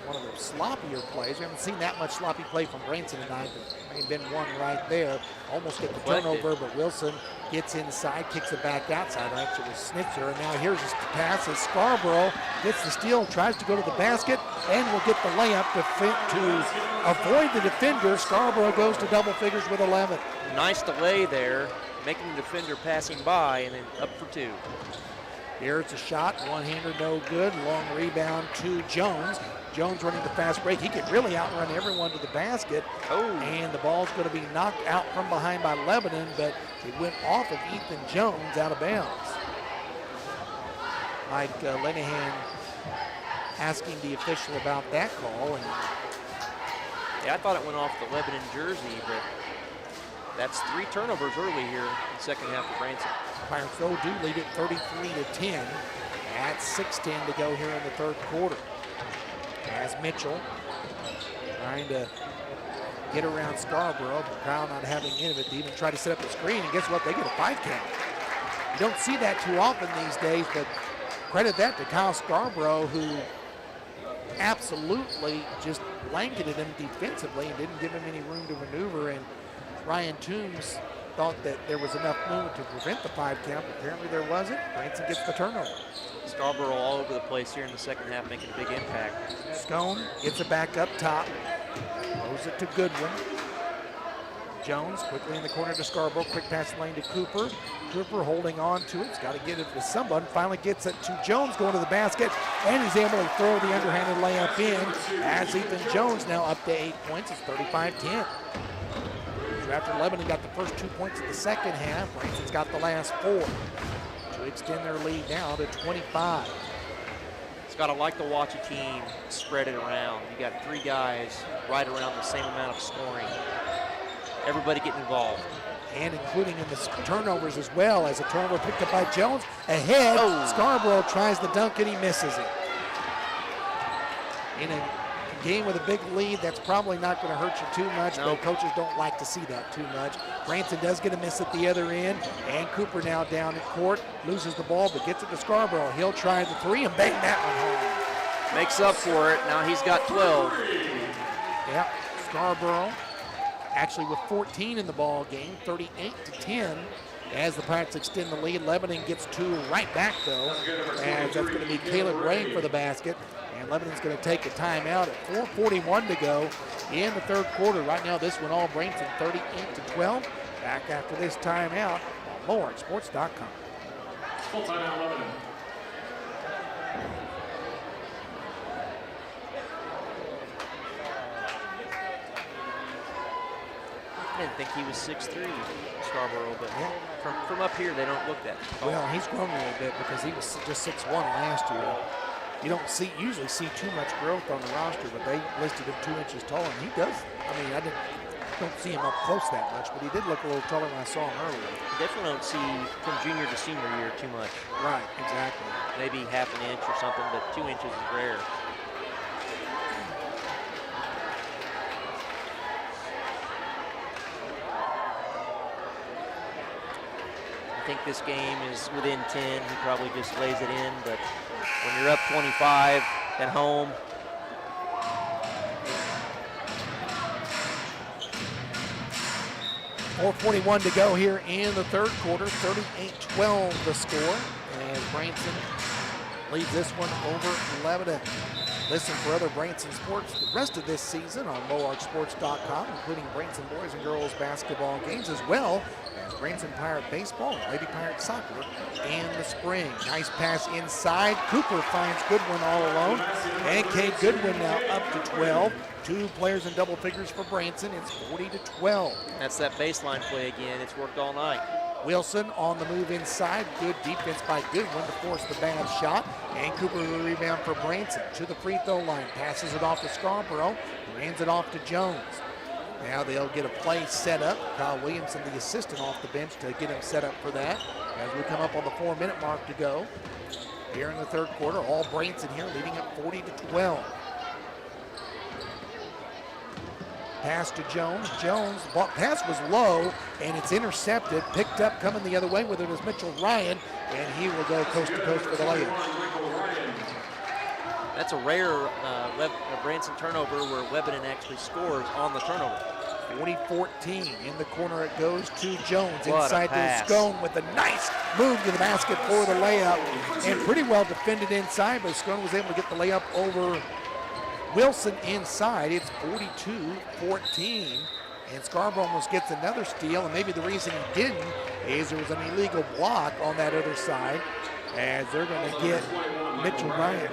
one of the sloppier plays. We haven't seen that much sloppy play from Branson tonight, but may have been one right there. Almost get the turnover, but Wilson gets inside, kicks it back outside. Actually, it was Schnitzer, and now here's his pass as Scarborough gets the steal, tries to go to the basket, and will get the layup to avoid the defender. Scarborough goes to double figures with 11. Nice delay there, making the defender passing by, and then up for 2. Here's a shot, one-hander, no good. Long rebound to Jones. Jones running the fast break. He could really outrun everyone to the basket. And the ball's going to be knocked out from behind by Lebanon, but it went off of Ethan Jones out of bounds. Mike Linehan asking the official about that call. And yeah, I thought it went off the Lebanon jersey, but that's 3 turnovers early here in the second half for Branson. Pirates though do lead it 33-10 at 6:10 to go here in the third quarter. As Mitchell trying to get around Scarborough, but Kyle not having any of it to even try to set up the screen, and guess what? They get a 5 count. You don't see that too often these days, but credit that to Kyle Scarborough, who absolutely just blanketed him defensively and didn't give him any room to maneuver. And Ryan Toombs thought that there was enough movement to prevent the 5 count, but apparently there wasn't. Branson gets the turnover. Scarborough all over the place here in the second half, making a big impact. Scone gets it back up top. Throws it to Goodwin. Jones quickly in the corner to Scarborough. Quick pass lane to Cooper. Cooper holding on to it. He's got to get it to someone. Finally gets it to Jones going to the basket. And he's able to throw the underhanded layup in as Ethan Jones now up to 8 points. It's 35-10. So after Lebanon got the first 2 points of the second half, Branson's got the last 4 to extend their lead now to 25. Scott, I like to watch a team spread it around. You got 3 guys right around the same amount of scoring. Everybody getting involved. And including in the turnovers as well, as a turnover picked up by Jones. Ahead, Scarborough tries the dunk and he misses it. In a game with a big lead, that's probably not going to hurt you too much, but coaches don't like to see that too much. Branson does get a miss at the other end, and Cooper now down at court, loses the ball, but gets it to Scarborough. He'll try the 3 and bang that one home. Makes up for it. Now he's got 12. Yeah, Scarborough actually with 14 in the ball game, 38-10. As the Pirates extend the lead, Lebanon gets 2 right back though, and that's going to be Caleb Ray for the basket. And Lebanon's going to take a timeout at 4:41 to go in the third quarter. Right now, this one all Branson 38-12. Back after this timeout on MoreSports.com. Full timeout, Lebanon. I didn't think he was 6'3", Scarborough, but from up here, they don't look that tall. Well, he's grown a little bit because he was just 6'1" last year. You don't usually see too much growth on the roster, but they listed him 2 inches taller, and he does. I mean, don't see him up close that much, but he did look a little taller when I saw him earlier. Definitely don't see from junior to senior year too much. Right, exactly. Maybe half an inch or something, but 2 inches is rare. think this game is within 10. He probably just lays it in, but when you're up 25 at home, 4:41 to go here in the third quarter. 38-12 the score, and Branson leads this one over Lebanon. Listen for other Branson sports the rest of this season on MoarkSports.com, including Branson boys and girls basketball games, as well as Branson Pirate baseball and Lady Pirate soccer in the spring. Nice pass inside. Cooper finds Goodwin all alone, and Kate Goodwin now up to 12. 2 players in double figures for Branson. It's 40-12. that's that baseline play again. It's worked all night. Wilson on the move inside. Good defense by Goodwin to force the bad shot. And Cooper with a rebound for Branson to the free throw line. Passes it off to Scarborough, who hands it off to Jones. Now they'll get a play set up. Kyle Williamson, the assistant, off the bench to get him set up for that. As we come up on the 4-minute mark to go here in the third quarter, all Branson here leading up 40-12. Pass to Jones. Jones, pass was low, and it's intercepted. Picked up, coming the other way with it is Mitchell Ryan, and he will go coast to coast for the layup. That's a rare Branson turnover where Lebanon actually scores on the turnover. 40-14. In the corner it goes to Jones. What inside to Scone with a nice move to the basket for the layup. And pretty well defended inside, but Scone was able to get the layup over Wilson inside. It's 42-14. And Scarborough almost gets another steal, and maybe the reason he didn't is there was an illegal block on that other side, as they're going to get Michael Ryan,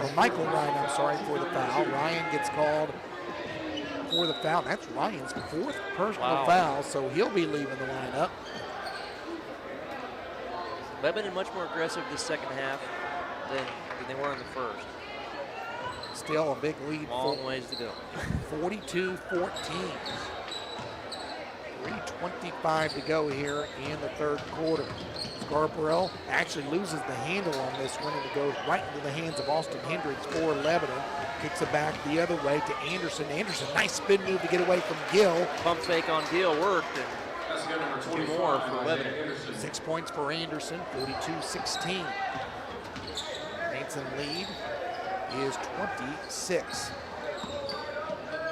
for the foul. Ryan gets called for the foul. That's Ryan's 4th personal foul, so he'll be leaving the lineup. Lebanon much more aggressive this second half than they were in the first. Still a big lead. Long ways to go. 42-14. 3:25 to go here in the third quarter. Scarborough actually loses the handle on this one, and it goes right into the hands of Austin Hendricks for Lebanon. Kicks it back the other way to Anderson. Anderson, nice spin move to get away from Gill. Pump fake on Gill worked, and 2 more for Lebanon. 6 points for Anderson, 42-16. Branson lead is 26.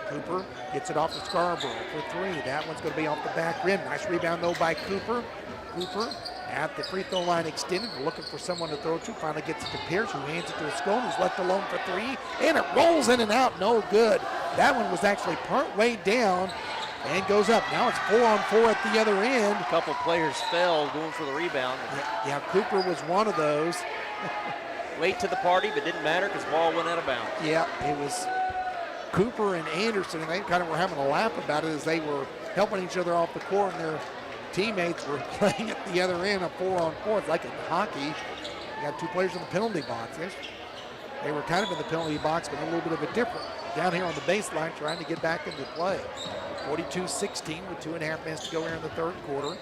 Cooper gets it off to Scarborough for 3. That one's going to be off the back rim. Nice rebound, though, by Cooper. Cooper at the free throw line extended, looking for someone to throw to. Finally gets it to Pierce, who hands it to Scone, who's left alone for 3. And it rolls in and out, no good. That one was actually part way down and goes up. Now it's 4-on-4 at the other end. A couple players fell going for the rebound. Yeah, Cooper was one of those. Late to the party, but didn't matter because the ball went out of bounds. Yeah, it was Cooper and Anderson, and they kind of were having a laugh about it as they were helping each other off the court, and their teammates were playing at the other end, a 4-on-4. It's like in hockey. You got 2 players in the penalty box. They were kind of in the penalty box, but a little bit of a different. Down here on the baseline, trying to get back into play. 42-16 with 2.5 minutes to go here in the third quarter.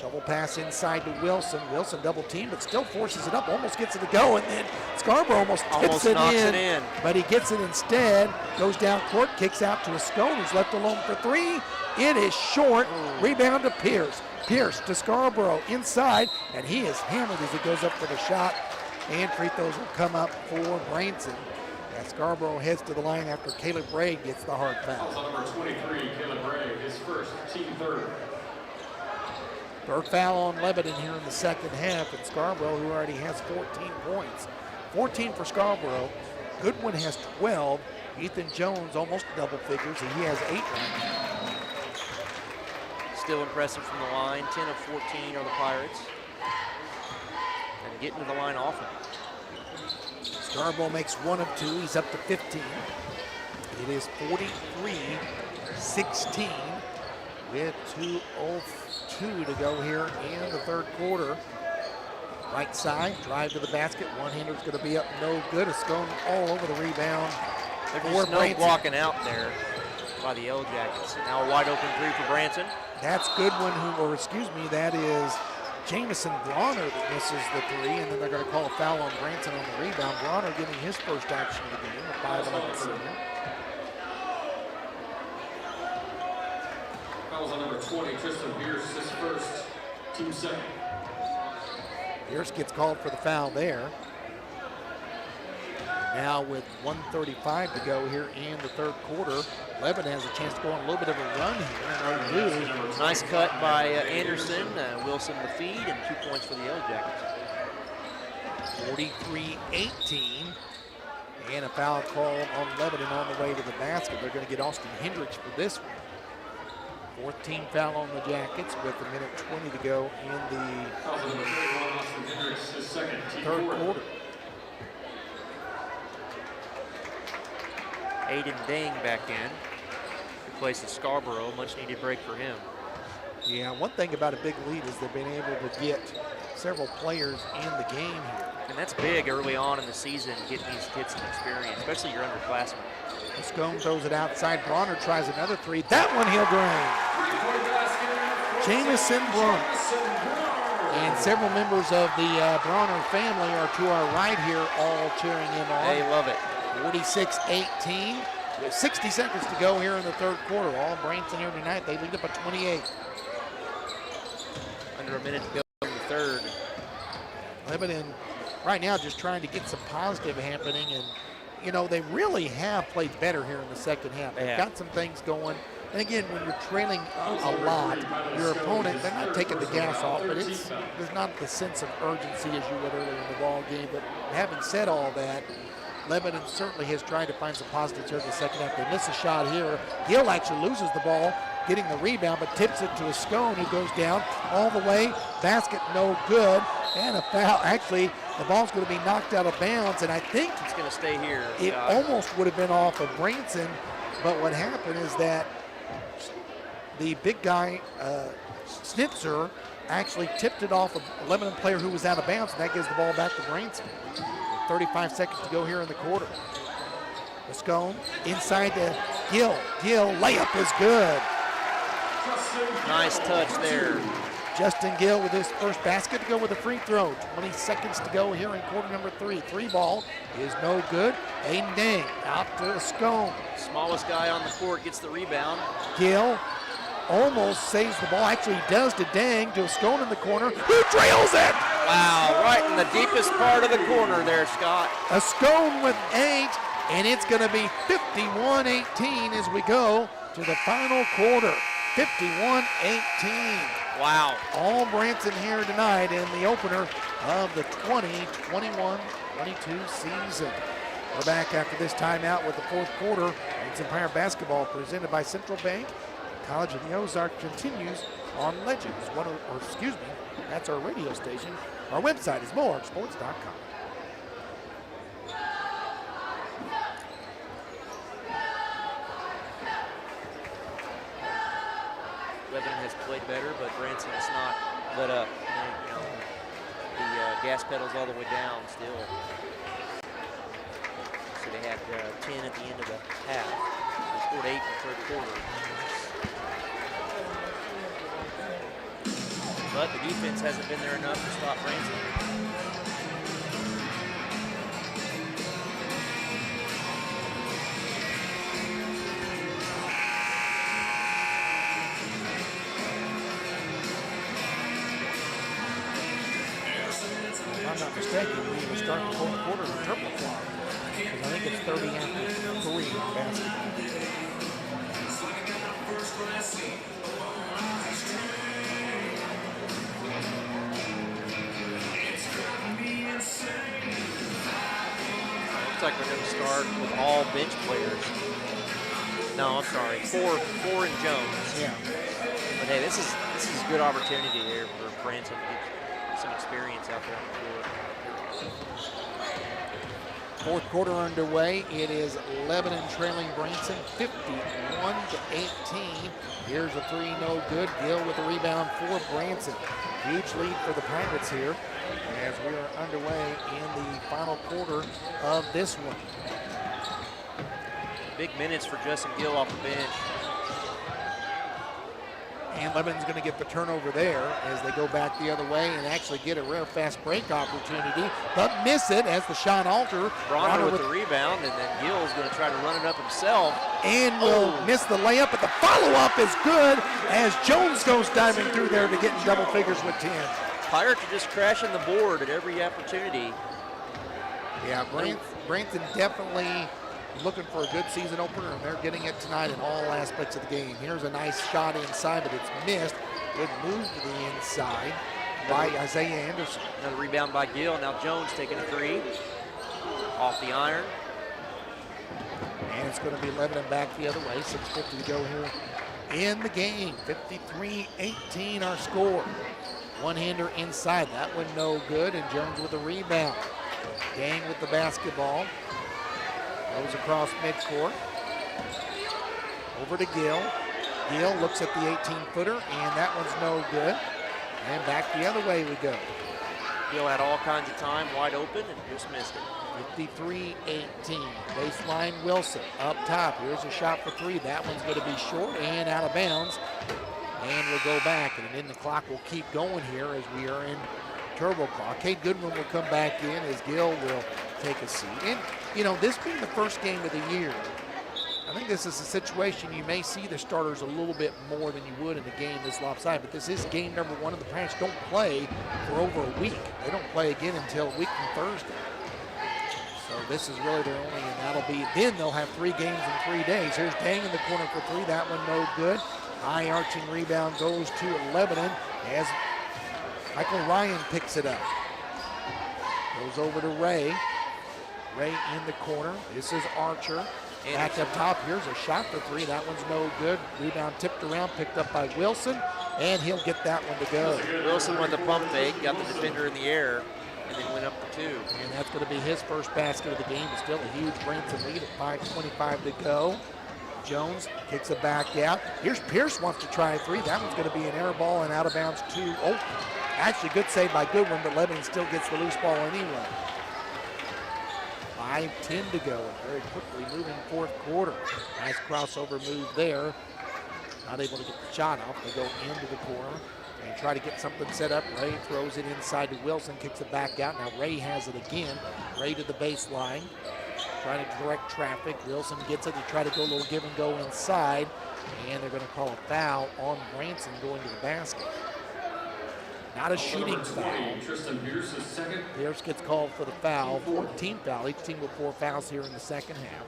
Shovel pass inside to Wilson. Wilson double team, but still forces it up, almost gets it to go, and then Scarborough almost knocks it in. But he gets it instead, goes down court, kicks out to a Scone, who's left alone for 3. It is short. Rebound to Pierce. Pierce to Scarborough inside, and he is hammered as he goes up for the shot. And free throws will come up for Branson. As Scarborough heads to the line after Caleb Braid gets the hard foul. Number 23, Caleb Braid, his first, team third. Third foul on Lebanon here in the second half, and Scarborough, who already has 14 points. 14 for Scarborough. Goodwin has 12. Ethan Jones almost double figures, and he has 8 right now. Still impressive from the line. 10 of 14 are the Pirates. And getting to the line often. Scarborough makes 1 of 2. He's up to 15. It is 43-16 with 2:02 to go here in the third quarter. Right side, drive to the basket. One-hander's going to be up, no good. A Scone all over the rebound. There's no blocking out there by the Yellowjackets. Now a wide open 3 for Branson. That's Goodwin, that is Jamison Bronner that misses the 3, and then they're going to call a foul on Branson on the rebound. Bronner getting his first action of the game, a 5'11" senior. Fouls on number 20, Tristan Pierce, his first, team second. Pierce gets called for the foul there. Now with 1:35 to go here in the third quarter, Lebanon has a chance to go on a little bit of a run here. And they do. Nice cut by Anderson, Wilson the feed, and 2 points for the Yellowjackets. 43-18. And a foul call on Lebanon on the way to the basket. They're going to get Austin Hendricks for this one. Fourth team foul on the Jackets with 1:20 to go in the third quarter. Aiden Dang back in. Replaces Scarborough, much needed break for him. Yeah, one thing about a big lead is they've been able to get several players in the game here. And that's big early on in the season, getting these kids some experience, especially your underclassmen. Scone throws it outside. Bronner tries another three. That one he'll drain. Jamison Bronner. And several members of the Bronner family are to our right here, all cheering him on. They love it. 46-18. With 60 seconds to go here in the third quarter. All Branson here tonight. They lead up at 28. Under a minute to go in the third. Lebanon right now just trying to get some positive happening, and you know, they really have played better here in the second half. They've got some things going. And again, when you're trailing a lot, your opponent, they're not taking the gas off, but there's not the sense of urgency as you would earlier in the ball game. But having said all that, Lebanon certainly has tried to find some positives here in the second half. They miss a shot here. Gill actually loses the ball, getting the rebound, but tips it to a Scone, who goes down all the way. Basket no good, and a foul. Actually, the ball's going to be knocked out of bounds, and I think it's going to stay here. It almost would have been off of Branson, but what happened is that the big guy, Snitzer, actually tipped it off a Lebanon player who was out of bounds, and that gives the ball back to Branson. 35 seconds to go here in the quarter. The Scone inside to Gill. Gill, layup is good. Nice touch there. Justin Gill with his first basket to go with a free throw. 20 seconds to go here in quarter number 3. Three ball is no good. Aiden Dang out to a Scone. Smallest guy on the court gets the rebound. Gill almost saves the ball. Actually, he does to Dang, to a Scone in the corner, who trails it. Wow, right in the deepest part of the corner there, Scott. A Scone with 8, and it's going to be 51-18 as we go to the final quarter. 51-18. Wow. All Branson here tonight in the opener of the 2021-22 season. We're back after this timeout with the fourth quarter. Branson Empire basketball presented by Central Bank. College of the Ozark continues on Legends. That's our radio station. Our website is moresports.com. Lebanon has played better, but Branson has not let up. You know, the gas pedal's all the way down still. So they had 10 at the end of the half. They scored 8 in the third quarter. But the defense hasn't been there enough to stop Branson. If I'm not mistaken, we will start the fourth quarter with triple clock. Because I think it's 30 after 3 in basketball. Looks like we're going to start with all bench players. No, I'm sorry, four in Jones. Yeah. But hey, this is a good opportunity here for Branson to get some experience out there on the floor. Fourth quarter underway. It is Lebanon trailing Branson 51-18. Here's a three, no good. Gill with the rebound for Branson. Huge lead for the Pirates here as we are underway in the final quarter of this one. Big minutes for Justin Gill off the bench. And Lebanon's going to get the turnover there as they go back the other way and actually get a rare fast break opportunity, but miss it as the shot alters. Bronner with the rebound, and then Gill's going to try to run it up himself. And will miss the layup, but the follow-up is good as Jones goes diving through there to get in double figures with 10. Pirates are just crashing the board at every opportunity. Yeah, Branson definitely looking for a good season opener, and they're getting it tonight in all aspects of the game. Here's a nice shot inside, but it's missed. Good move to the inside by Isaiah Anderson. Another rebound by Gill. Now Jones taking a three off the iron. And it's going to be Lebanon back the other way. 6:50 to go here in the game. 53-18 our score. One-hander inside. That one no good, and Jones with a rebound. Gang with the basketball. Goes across midcourt. Over to Gill. Gill looks at the 18-footer, and that one's no good. And back the other way we go. Gill had all kinds of time, wide open, and just missed it. 53-18. Baseline Wilson up top. Here's a shot for three. That one's going to be short and out of bounds. And we'll go back, and then the clock will keep going here as we are in turbo clock. Cade Goodwin will come back in as Gill will take a seat. And, you know, this being the first game of the year, I think this is a situation you may see the starters a little bit more than you would in a game this lopsided, but this is game number one, and the Pirates don't play for over a week. They don't play again until a week from Thursday. So this is really their only, and that'll be, then they'll have 3 games in 3 days. Here's Dang in the corner for three. That one no good. High arching rebound goes to Lebanon as Michael Ryan picks it up. Goes over to Ray. Ray in the corner. This is Archer. Back up top. Here's a shot for three. That one's no good. Rebound tipped around, picked up by Wilson, and he'll get that one to go. Wilson went the pump fake, got the defender in the air, and then went up for two. And that's going to be his first basket of the game. It's still a huge Branson lead at 5:25 to go. Jones kicks it back out. Here's Pierce wants to try a three. That one's going to be an air ball and out of bounds too. Oh, actually good save by Goodwin, but Lebanon still gets the loose ball anyway. 5:10 to go, and very quickly moving fourth quarter. Nice crossover move there. Not able to get the shot off. They go into the corner and try to get something set up. Ray throws it inside to Wilson, kicks it back out. Now Ray has it again. Ray to the baseline, trying to direct traffic. Wilson gets it to try to go a little give and go inside, and they're going to call a foul on Branson going to the basket. Not a shooting foul. Pierce gets called for the foul. 14th foul. Each team with 4 fouls here in the second half.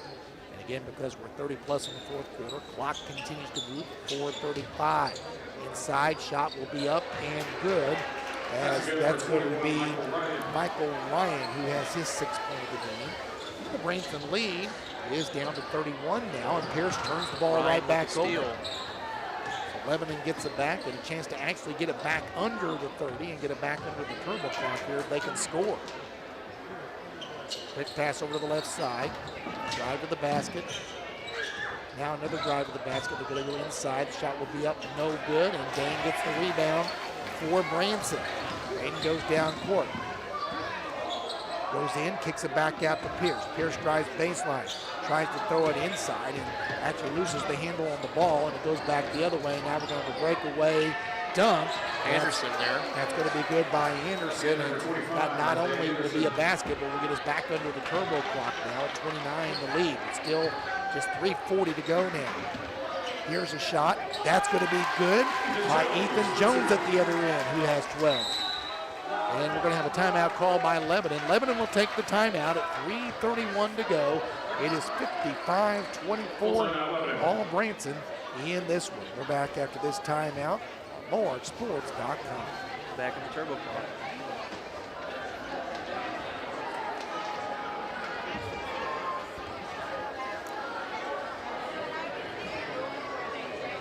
And again, because we're 30 plus in the fourth quarter, clock continues to move. 4:35. Inside shot will be up and good, as that's going to be Michael Ryan, who has his 6th point of the game. The Branson lead is down to 31 now, and Pierce turns the ball right back over. So Lebanon gets it back, and a chance to actually get it back under the 30 and get it back under the turbo clock here if they can score. Quick pass over to the left side. Drive to the basket. Now another drive to the basket. They're going to go inside. The shot will be up, no good, and Dane gets the rebound for Branson. Dane goes down court. Goes in, kicks it back out to Pierce. Pierce drives baseline, tries to throw it inside, and actually loses the handle on the ball, and it goes back the other way. Now we're going to have a breakaway dunk. Anderson there. That's going to be good by Anderson, and that not only will be a basket, but will get us back under the turbo clock now at 29 the lead. It's still just 3:40 to go now. Here's a shot. That's going to be good by Ethan Jones at the other end, who has 12. And we're going to have a timeout called by Lebanon. Lebanon will take the timeout at 3:31 to go. It is 55-24, all Branson in this one. We're back after this timeout on MoreSports.com. Back in the turbo clock.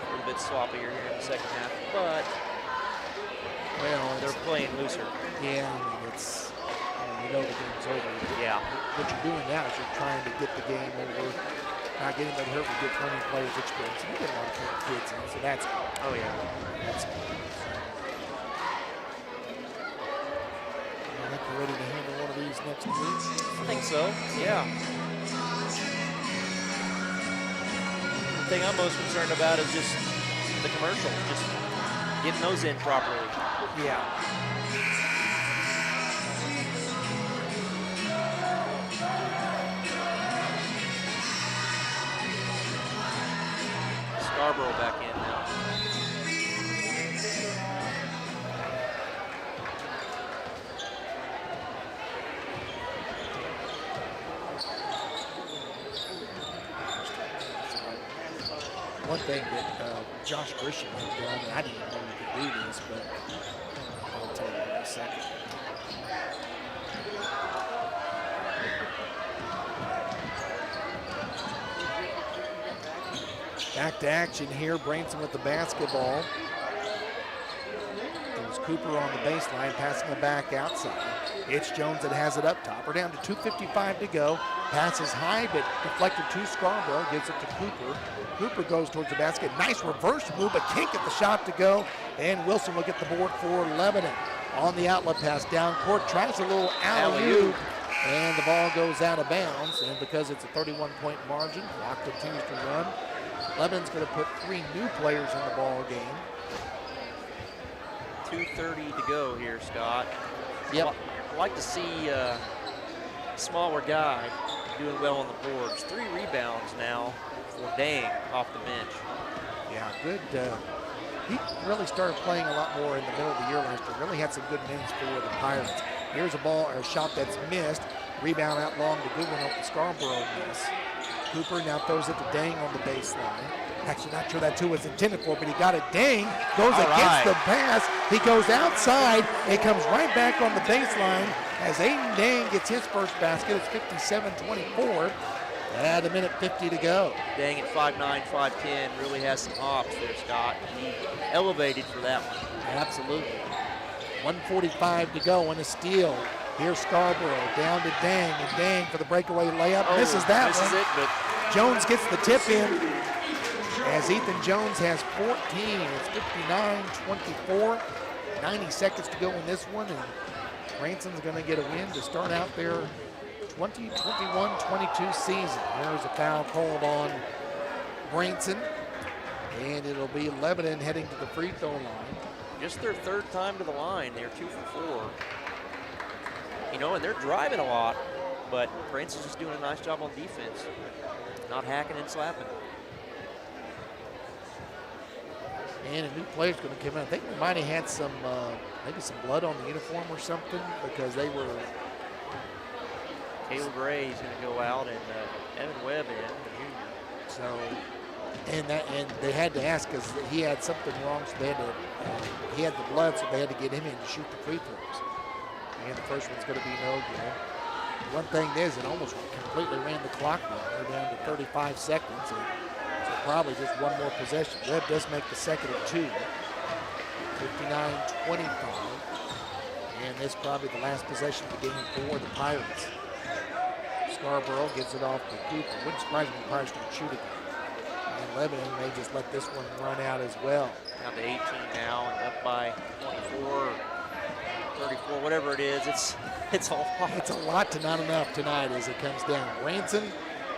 A little bit sloppier here in the second half, but well, they're playing looser. Yeah, I mean, it's, you know the game's over. Yeah. What you're doing now is you're trying to get the game over, not getting them hurt, but get 20 players experience. And you get a lot of kids in, so that's good. Oh, yeah. That's good. I think you're ready to handle one of these next week. I think so, yeah. The thing I'm most concerned about is just the commercial, just getting those in properly. Yeah. Scarborough back in now. One thing that Josh Grisham had done, and I didn't know he could do this, but I'll tell you in a second. Back to action here, Branson with the basketball. It was Cooper on the baseline, passing it back outside. It's Jones that has it up top. We're down to 2:55 to go. Passes high, but deflected to Scarborough, gives it to Cooper. Cooper goes towards the basket. Nice reverse move, but can't get the shot to go. And Wilson will get the board for Lebanon. On the outlet pass down court, tries a little alley-oop, and the ball goes out of bounds. And because it's a 31-point margin, clock continues to run. Lebanon's going to put 3 new players in the ball game. 2:30 to go here, Scott. Yep. I'd like to see a smaller guy doing well on the boards. 3 rebounds now for Dang off the bench. Yeah, good. He really started playing a lot more in the middle of the year last year. Really had some good minutes for the Pirates. Here's a ball or a shot that's missed. Rebound out long to Goodwin off the Scarborough miss. Cooper now throws it to Dang on the baseline. Actually, not sure that's who it was intended for, but he got it. Dang goes against the pass. He goes outside. It comes right back on the baseline as Aiden Dang gets his first basket. It's 57-24. At 1:50 to go. Dang at 5'9", 5'10", really has some hops there, Scott. He elevated for that one. Absolutely. 1:45 to go and a steal. Here's Scarborough down to Dang, and Dang for the breakaway layup. Misses that misses one. it, but Jones gets the tip in as Ethan Jones has 14. It's 59-24. 90 seconds to go in this one, and Branson's going to get a win to start out their 2021-22 season. There's a foul called on Branson, and it'll be Lebanon heading to the free throw line. just their 3rd time to the line. They're 2 for 4. You know, and they're driving a lot, but Branson's just doing a nice job on defense, not hacking and slapping. And a new player's going to come in. I think we might have had some, maybe some blood on the uniform or something, because they were. Caleb Gray's going to go out, and Evan Webb in, the junior. So, and they had to ask because he had something wrong, so they had to. He had the blood, so they had to get him in to shoot the free throws. And the first one's going to be no good. One thing is, it almost completely ran the clock down. We're down to 35 seconds. And so probably just one more possession. Webb does make the second of 2. 59-25. And this is probably the last possession of the game for the Pirates. Scarborough gets it off to Cooper. Wouldn't surprise me if the Pirates don't shoot again. And Lebanon may just let this one run out as well. Down to 18 now and up by 24. 34, whatever it is, it's a lot. It's a lot to not enough tonight as it comes down. Branson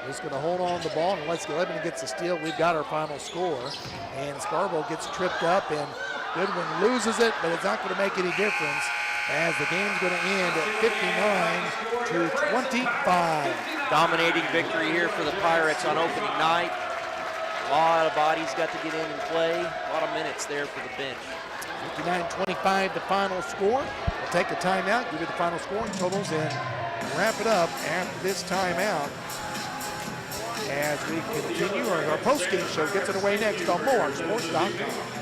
is going to hold on the ball, and unless Lebanon gets a steal, we've got our final score. And Scarborough gets tripped up, and Goodwin loses it, but it's not going to make any difference as the game's going to end at 59-25. Dominating victory here for the Pirates on opening night. A lot of bodies got to get in and play. A lot of minutes there for the bench. 59-25 the final score. We'll take a timeout, give you the final scoring totals, and wrap it up after this timeout as we continue. Our post-game show gets it away next on MoreSports.com.